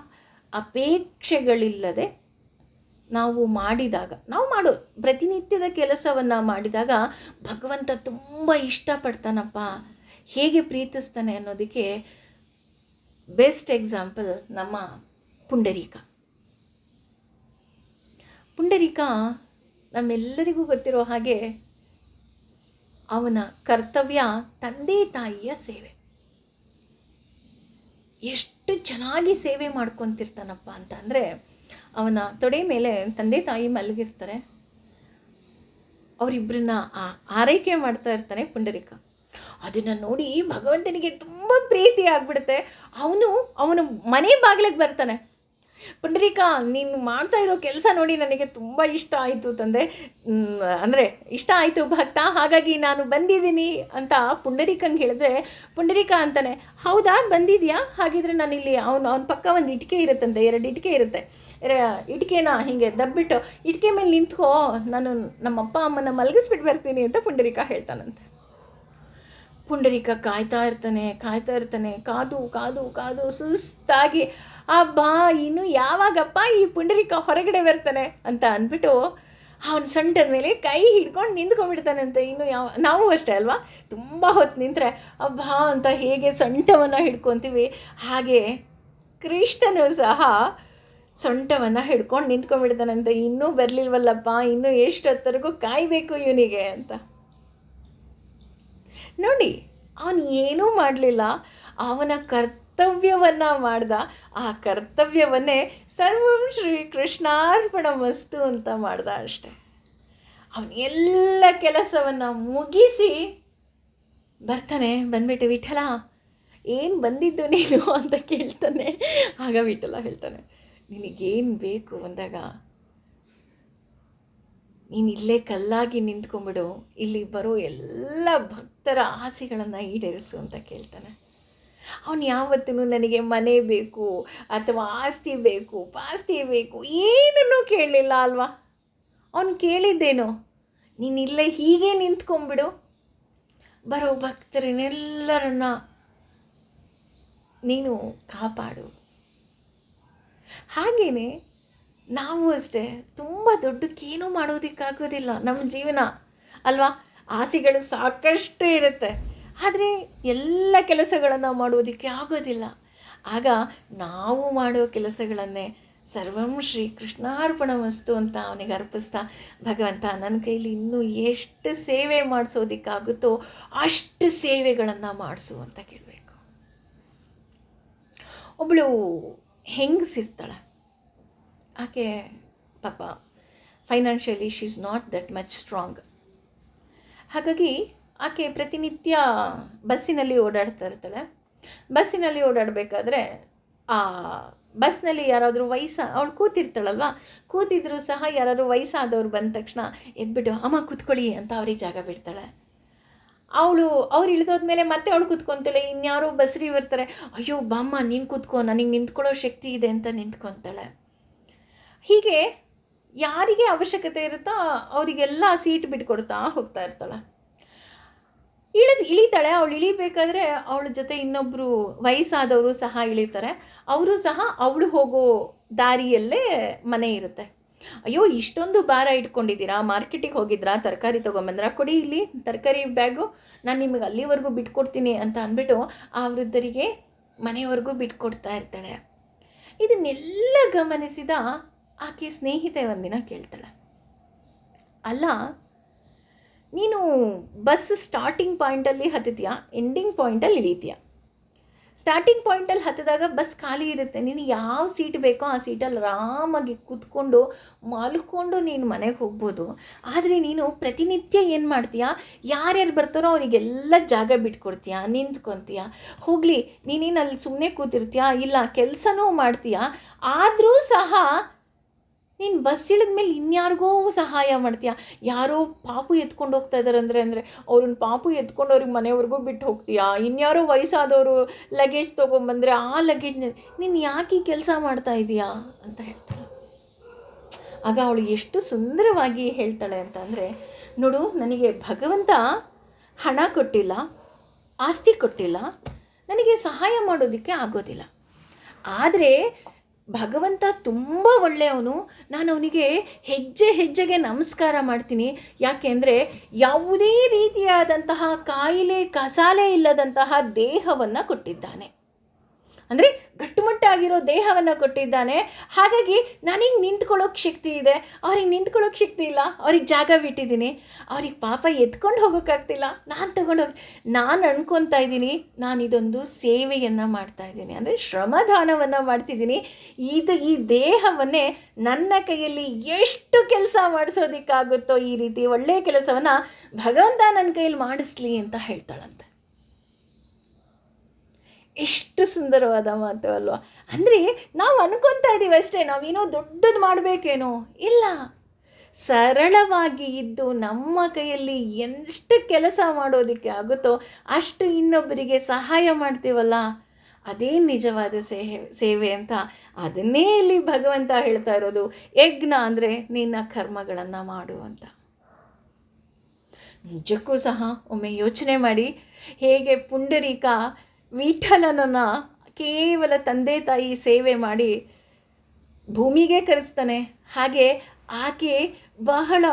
ಅಪೇಕ್ಷೆಗಳಿಲ್ಲದೆ ನಾವು ಮಾಡಿದಾಗ, ನಾವು ಮಾಡೋ ಪ್ರತಿನಿತ್ಯದ ಕೆಲಸವನ್ನು ಮಾಡಿದಾಗ ಭಗವಂತ ತುಂಬ ಇಷ್ಟಪಡ್ತಾನಪ್ಪ, ಹೇಗೆ ಪ್ರೀತಿಸ್ತಾನೆ ಅನ್ನೋದಕ್ಕೆ ಬೆಸ್ಟ್ ಎಕ್ಸಾಂಪಲ್ ನಮ್ಮ ಪುಂಡರೀಕ. ನಮ್ಮೆಲ್ಲರಿಗೂ ಗೊತ್ತಿರೋ ಹಾಗೆ ಅವನ ಕರ್ತವ್ಯ ತಂದೆ ತಾಯಿಯ ಸೇವೆ. ಎಷ್ಟು ಚೆನ್ನಾಗಿ ಸೇವೆ ಮಾಡ್ಕೊತಿರ್ತಾನಪ್ಪ ಅಂತ ಅಂದರೆ, ಅವನ ತೊಡೆ ಮೇಲೆ ತಂದೆ ತಾಯಿ ಮಲಗಿರ್ತಾರೆ, ಅವರಿಬ್ಬರನ್ನ ಆರೈಕೆ ಮಾಡ್ತಾ ಇರ್ತಾನೆ ಪುಂಡರೀಕ. ಅದನ್ನು ನೋಡಿ ಭಗವಂತನಿಗೆ ತುಂಬ ಪ್ರೀತಿ ಆಗಿಬಿಡುತ್ತೆ. ಅವನು ಮನೆ ಬಾಗಿಲಿಗೆ ಬರ್ತಾನೆ, ಪುಂಡರೀಕ ನೀನು ಮಾಡ್ತಾ ಇರೋ ಕೆಲಸ ನೋಡಿ ನನಗೆ ತುಂಬ ಇಷ್ಟ ಆಯಿತು ತಂದೆ, ಅಂದರೆ ಇಷ್ಟ ಆಯಿತು ಭಕ್ತ, ಹಾಗಾಗಿ ನಾನು ಬಂದಿದ್ದೀನಿ ಅಂತ ಪುಂಡರೀಕಂಗೆ ಹೇಳಿದ್ರೆ, ಪುಂಡರೀಕ ಅಂತಾನೆ, ಹೌದಾ ಬಂದಿದೆಯಾ, ಹಾಗಿದ್ರೆ ನಾನಿಲ್ಲಿ ಅವನ ಪಕ್ಕ ಒಂದು ಇಟಿಕೆ ಇರುತ್ತಂತೆ, 2 ಇಟಿಕೆ ಇರುತ್ತೆ, ಇಟಿಕೆನ ಹೀಗೆ ದಬ್ಬಿಟ್ಟು ಇಟಿಕೆ ಮೇಲೆ ನಿಂತ್ಕೋ, ನಾನು ನಮ್ಮಪ್ಪ ಅಮ್ಮನ ಮಲಗಿಸ್ಬಿಟ್ಟು ಬರ್ತೀನಿ ಅಂತ ಪುಂಡರೀಕ ಹೇಳ್ತಾನಂತೆ. ಪುಂಡರೀಕ ಕಾಯ್ತಾ ಇರ್ತಾನೆ, ಕಾದು ಸುಸ್ತಾಗಿ, ಅಬ್ಬಾ ಇನ್ನು ಯಾವಾಗಪ್ಪ ಈ ಪುಂಡರೀಕ ಹೊರಗಡೆ ಬರ್ತಾನೆ ಅಂತ ಅಂದ್ಬಿಟ್ಟು ಅವನ ಸೊಂಟದ ಮೇಲೆ ಕೈ ಹಿಡ್ಕೊಂಡು ನಿಂತ್ಕೊಂಡ್ಬಿಡ್ತಾನಂತೆ. ಇನ್ನು ನಾವು ಅಷ್ಟೇ ಅಲ್ವಾ, ತುಂಬ ಹೊತ್ತು ನಿಂತರೆ ಅಬ್ಬಾ ಅಂತ ಹೇಗೆ ಸೊಂಟವನ್ನು ಹಿಡ್ಕೊತೀವಿ, ಹಾಗೆ ಕೃಷ್ಣನು ಸಹ ಸೊಂಟವನ್ನು ಹಿಡ್ಕೊಂಡು ನಿಂತ್ಕೊಂಡ್ಬಿಡ್ತಾನಂತೆ. ಇನ್ನೂ ಬರಲಿಲ್ವಲ್ಲಪ್ಪ, ಇನ್ನೂ ಎಷ್ಟೊತ್ತರೆಗೂ ಕಾಯಬೇಕು ಇವನಿಗೆ ಅಂತ. ನೋಡಿ, ಅವನು ಏನೂ ಮಾಡಲಿಲ್ಲ, ಅವನ ಕರ್ತವ್ಯವನ್ನು ಮಾಡ್ದ. ಆ ಕರ್ತವ್ಯವನ್ನೇ ಸರ್ವಂ ಶ್ರೀ ಕೃಷ್ಣಾರ್ಪಣಮಸ್ತು ಅಂತ ಮಾಡ್ದ ಅಷ್ಟೆ. ಅವನು ಎಲ್ಲ ಕೆಲಸವನ್ನು ಮುಗಿಸಿ ಬರ್ತಾನೆ. ಬಂದ್ಬಿಟ್ಟು, ವಿಠಲ ಏನು ಬಂದಿದ್ದು ನೀನು ಅಂತ ಕೇಳ್ತಾನೆ. ಆಗ ವಿಠಲ ಹೇಳ್ತಾನೆ, ನಿನಗೇನು ಬೇಕು ಅಂದಾಗ ನೀನು ಇಲ್ಲೇ ಕಲ್ಲಾಗಿ ನಿಂತ್ಕೊಂಡ್ಬಿಡು, ಇಲ್ಲಿ ಬರೋ ಎಲ್ಲ ಭಕ್ತರ ಆಸೆಗಳನ್ನು ಈಡೇರಿಸು ಅಂತ ಕೇಳ್ತಾನೆ. ಅವನು ಯಾವತ್ತೂ ನನಗೆ ಮನೆ ಬೇಕು ಅಥವಾ ಆಸ್ತಿ ಬೇಕು, ಪಾಸ್ತಿ ಬೇಕು ಏನನ್ನೂ ಕೇಳಲಿಲ್ಲ ಅಲ್ವಾ. ಅವನು ಕೇಳಿದ್ದೇನು, ನೀನು ಇಲ್ಲೇ ಹೀಗೆ ನಿಂತ್ಕೊಂಡ್ಬಿಡು, ಬರೋ ಭಕ್ತರನ್ನೆಲ್ಲರನ್ನ ನೀನು ಕಾಪಾಡು. ಹಾಗೆಯೇ ನಾವು ಅಷ್ಟೇ ತುಂಬ ದೊಡ್ಡಕ್ಕೇನೂ ಮಾಡೋದಕ್ಕಾಗೋದಿಲ್ಲ ನಮ್ಮ ಜೀವನ ಅಲ್ವಾ. ಆಸೆಗಳು ಸಾಕಷ್ಟು ಇರುತ್ತೆ, ಆದರೆ ಎಲ್ಲ ಕೆಲಸಗಳನ್ನು ಮಾಡೋದಕ್ಕೆ ಆಗೋದಿಲ್ಲ. ಆಗ ನಾವು ಮಾಡೋ ಕೆಲಸಗಳನ್ನೇ ಸರ್ವಂ ಶ್ರೀ ಕೃಷ್ಣಾರ್ಪಣಮಸ್ತು ಅಂತ ಅವನಿಗೆ ಅರ್ಪಿಸ್ತಾ, ಭಗವಂತ ನನ್ನ ಕೈಲಿ ಇನ್ನೂ ಎಷ್ಟು ಸೇವೆ ಮಾಡಿಸೋದಕ್ಕಾಗುತ್ತೋ ಅಷ್ಟು ಸೇವೆಗಳನ್ನು ಮಾಡಿಸು ಅಂತ ಕೇಳಬೇಕು. ಒಬ್ಬಳು ಹೆಂಗಸಿರ್ತಾಳೆ, ಆಕೆ ಪಾಪ financially she is not that much strong. ಹಾಗಾಗಿ ಆಕೆ ಪ್ರತಿನಿತ್ಯ ಬಸ್ಸಿನಲ್ಲಿ ಓಡಾಡ್ತಾ ಇರ್ತಾಳೆ. ಬಸ್ಸಿನಲ್ಲಿ ಓಡಾಡಬೇಕಾದ್ರೆ ಆ ಬಸ್ನಲ್ಲಿ ಯಾರಾದರೂ ಅವಳು ಕೂತಿರ್ತಾಳಲ್ವ, ಕೂತಿದ್ರು ಸಹ ಯಾರಾದರೂ ವಯಸ್ಸಾದವ್ರು ಬಂದ ತಕ್ಷಣ ಎದ್ಬಿಟ್ಟು ಅಮ್ಮ ಕೂತ್ಕೊಳ್ಳಿ ಅಂತ ಅವ್ರಿಗೆ ಜಾಗ ಬಿಡ್ತಾಳೆ. ಅವ್ರು ಇಳಿದೋದ್ಮೇಲೆ ಮತ್ತೆ ಅವಳು ಕೂತ್ಕೊತಾಳೆ. ಇನ್ಯಾರೋ ಬಸ್ರಿ ಬರ್ತಾರೆ, ಅಯ್ಯೋ ಬಾಮ್ಮ ನೀನು ಕೂತ್ಕೋ, ನನಗೆ ನಿಂತ್ಕೊಳ್ಳೋ ಶಕ್ತಿ ಇದೆ ಅಂತ ನಿಂತ್ಕೊತಾಳೆ. ಹೀಗೆ ಯಾರಿಗೆ ಅವಶ್ಯಕತೆ ಇರುತ್ತೋ ಅವರಿಗೆಲ್ಲ ಸೀಟ್ ಬಿಟ್ಕೊಡ್ತಾ ಹೋಗ್ತಾ ಇರ್ತಾಳೆ. ಇಳಿತಾಳೆ. ಅವಳು ಇಳಿಬೇಕಾದ್ರೆ ಅವಳ ಜೊತೆ ಇನ್ನೊಬ್ಬರು ವಯಸ್ಸಾದವರು ಸಹ ಇಳಿತಾರೆ. ಅವರು ಸಹ ಅವಳು ಹೋಗೋ ದಾರಿಯಲ್ಲೇ ಮನೆ ಇರುತ್ತೆ. ಅಯ್ಯೋ ಇಷ್ಟೊಂದು ಭಾರ ಇಟ್ಕೊಂಡಿದ್ದೀರಾ, ಮಾರ್ಕೆಟಿಗೆ ಹೋಗಿದ್ರಾ, ತರಕಾರಿ ತೊಗೊಂಬಂದ್ರ, ಕೊಡಿ ಇಲ್ಲಿ ತರಕಾರಿ ಬ್ಯಾಗು, ನಾನು ನಿಮಗೆ ಅಲ್ಲಿವರೆಗೂ ಬಿಟ್ಕೊಡ್ತೀನಿ ಅಂತ ಅಂದ್ಬಿಟ್ಟು ಆ ವೃದ್ಧರಿಗೆ ಮನೆಯವರೆಗೂ ಬಿಟ್ಕೊಡ್ತಾ ಇರ್ತಾಳೆ. ಇದನ್ನೆಲ್ಲ ಗಮನಿಸಿದ ಆಕೆ ಸ್ನೇಹಿತೆ ಒಂದಿನ ಕೇಳ್ತಾಳೆ, ಅಲ್ಲ ನೀನು ಬಸ್ ಸ್ಟಾರ್ಟಿಂಗ್ ಪಾಯಿಂಟಲ್ಲಿ ಹತ್ತಿದ್ಯಾ, ಎಂಡಿಂಗ್ ಪಾಯಿಂಟಲ್ಲಿ ಇಳಿತೀಯ. ಸ್ಟಾರ್ಟಿಂಗ್ ಪಾಯಿಂಟಲ್ಲಿ ಹತ್ತಿದಾಗ ಬಸ್ ಖಾಲಿ ಇರುತ್ತೆ, ನೀನು ಯಾವ ಸೀಟ್ ಬೇಕೋ ಆ ಸೀಟಲ್ಲಿ ಆರಾಮಾಗಿ ಕೂತ್ಕೊಂಡು ಮಲ್ಕೊಂಡು ನೀನು ಮನೆಗೆ ಹೋಗ್ಬೋದು. ಆದರೆ ನೀನು ಪ್ರತಿನಿತ್ಯ ಏನು ಮಾಡ್ತೀಯಾ, ಯಾರ್ಯಾರು ಬರ್ತಾರೋ ಅವರಿಗೆಲ್ಲ ಜಾಗ ಬಿಟ್ಕೊಡ್ತೀಯ, ನಿಂತ್ಕೊತೀಯ. ಹೋಗಲಿ ನೀನೇನು ಅಲ್ಲಿ ಸುಮ್ಮನೆ ಕೂತಿರ್ತೀಯ, ಇಲ್ಲ ಕೆಲಸನೂ ಮಾಡ್ತೀಯ, ಆದರೂ ಸಹ ನೀನು ಬಸ್ ಇಳಿದ್ಮೇಲೆ ಇನ್ಯಾರಿಗೋ ಸಹಾಯ ಮಾಡ್ತೀಯ. ಯಾರೋ ಪಾಪು ಎತ್ಕೊಂಡು ಹೋಗ್ತಾ ಇದ್ದಾರೆ ಅಂದರೆ ಅವ್ರನ್ನ ಪಾಪು ಎತ್ಕೊಂಡು ಅವ್ರಿಗೆ ಮನೆಯವ್ರಿಗೂ ಬಿಟ್ಟು ಹೋಗ್ತೀಯಾ. ಇನ್ಯಾರೋ ವಯಸ್ಸಾದವರು ಲಗೇಜ್ ತೊಗೊಂಬಂದರೆ ಆ ಲಗೇಜ್ನ ನೀನು ಯಾಕೆ ಈ ಕೆಲಸ ಮಾಡ್ತಾ ಇದೀಯಾ ಅಂತ ಹೇಳ್ತಾಳೆ. ಆಗ ಅವಳು ಎಷ್ಟು ಸುಂದರವಾಗಿ ಹೇಳ್ತಾಳೆ ಅಂತಂದರೆ, ನೋಡು ನನಗೆ ಭಗವಂತ ಹಣ ಕೊಟ್ಟಿಲ್ಲ, ಆಸ್ತಿ ಕೊಟ್ಟಿಲ್ಲ, ನನಗೆ ಸಹಾಯ ಮಾಡೋದಕ್ಕೆ ಆಗೋದಿಲ್ಲ. ಆದರೆ ಭಗವಂತ ತುಂಬ ಒಳ್ಳೆಯವನು, ನಾನು ಅವನಿಗೆ ಹೆಜ್ಜೆ ಹೆಜ್ಜೆಗೆ ನಮಸ್ಕಾರ ಮಾಡ್ತೀನಿ. ಯಾಕೆ ಅಂದರೆ ಯಾವುದೇ ರೀತಿಯಾದಂತಹ ಕಾಯಿಲೆ ಕಸಾಲೆ ಇಲ್ಲದಂತಹ ದೇಹವನ್ನು ಕೊಟ್ಟಿದ್ದಾನೆ, ಅಂದರೆ ಗಟ್ಟುಮುಟ್ಟಾಗಿರೋ ದೇಹವನ್ನು ಕೊಟ್ಟಿದ್ದಾನೆ. ಹಾಗಾಗಿ ನನಗೆ ನಿಂತ್ಕೊಳ್ಳೋಕೆ ಶಕ್ತಿ ಇದೆ, ಅವ್ರಿಗೆ ನಿಂತ್ಕೊಳ್ಳೋಕೆ ಶಕ್ತಿ ಇಲ್ಲ, ಅವ್ರಿಗೆ ಜಾಗ ಬಿಟ್ಟಿದ್ದೀನಿ. ಅವ್ರಿಗೆ ಪಾಪ ಎತ್ಕೊಂಡು ಹೋಗೋಕ್ಕಾಗ್ತಿಲ್ಲ, ನಾನು ಅನ್ಕೊತಾ ಇದ್ದೀನಿ ನಾನು ಇದೊಂದು ಸೇವೆಯನ್ನು ಮಾಡ್ತಾಯಿದ್ದೀನಿ, ಅಂದರೆ ಶ್ರಮದಾನವನ್ನು ಮಾಡ್ತಿದ್ದೀನಿ. ಈ ದೇಹವನ್ನೇ ನನ್ನ ಕೈಯಲ್ಲಿ ಎಷ್ಟು ಕೆಲಸ ಮಾಡಿಸೋದಕ್ಕಾಗುತ್ತೋ ಈ ರೀತಿ ಒಳ್ಳೆಯ ಕೆಲಸವನ್ನು ಭಗವಂತ ನನ್ನ ಕೈಯಲ್ಲಿ ಮಾಡಿಸ್ಲಿ ಅಂತ ಹೇಳ್ತಾಳಂತೆ. ಎಷ್ಟು ಸುಂದರವಾದ ಮಾತು ಅಲ್ವಾ. ಅಂದರೆ ನಾವು ಅನ್ಕೊತಾ ಇದ್ದೀವಿ ಅಷ್ಟೇ, ನಾವೇನೋ ದೊಡ್ಡದು ಮಾಡಬೇಕೇನೋ, ಇಲ್ಲ, ಸರಳವಾಗಿ ಇದ್ದು ನಮ್ಮ ಕೈಯಲ್ಲಿ ಎಷ್ಟು ಕೆಲಸ ಮಾಡೋದಕ್ಕೆ ಆಗುತ್ತೋ ಅಷ್ಟು ಇನ್ನೊಬ್ಬರಿಗೆ ಸಹಾಯ ಮಾಡ್ತೀವಲ್ಲ, ಅದೇ ನಿಜವಾದ ಸೇವೆ ಅಂತ. ಅದನ್ನೇ ಇಲ್ಲಿ ಭಗವಂತ ಹೇಳ್ತಾ ಇರೋದು, ಯಜ್ಞ ಅಂದರೆ ನಿನ್ನ ಕರ್ಮಗಳನ್ನು ಮಾಡು ಅಂತ. ನಿಜಕ್ಕೂ ಸಹ ಒಮ್ಮೆ ಯೋಚನೆ ಮಾಡಿ, ಹೇಗೆ ಪುಂಡರೀಕ ವಿಠಲನನ್ನು ಕೇವಲ ತಂದೆ ತಾಯಿ ಸೇವೆ ಮಾಡಿ ಭೂಮಿಗೆ ಕರೆಸ್ತಾನೆ, ಹಾಗೆ ಆಕೆ ಬಹಳ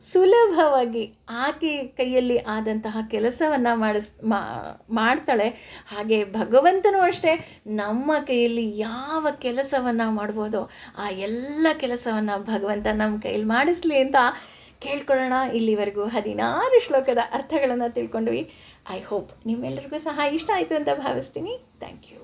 ಸುಲಭವಾಗಿ ಆಕೆ ಕೈಯಲ್ಲಿ ಆದಂತಹ ಕೆಲಸವನ್ನು ಮಾಡ್ತಾಳೆ. ಹಾಗೆ ಭಗವಂತನೂ ಅಷ್ಟೇ ನಮ್ಮ ಕೈಯಲ್ಲಿ ಯಾವ ಕೆಲಸವನ್ನು ಮಾಡ್ಬೋದೋ ಆ ಎಲ್ಲ ಕೆಲಸವನ್ನು ಭಗವಂತ ನಮ್ಮ ಕೈಯಲ್ಲಿ ಮಾಡಿಸ್ಲಿ ಅಂತ ಕೇಳ್ಕೊಳ್ಳೋಣ. ಇಲ್ಲಿವರೆಗೂ 16 ಶ್ಲೋಕದ ಅರ್ಥಗಳನ್ನು ತಿಳ್ಕೊಂಡ್ವಿ. ಐ ಹೋಪ್ ನಿಮ್ಮೆಲ್ಲರಿಗೂ ಸಹ ಇಷ್ಟ ಆಯಿತು ಅಂತ ಭಾವಿಸ್ತೀನಿ. Thank you.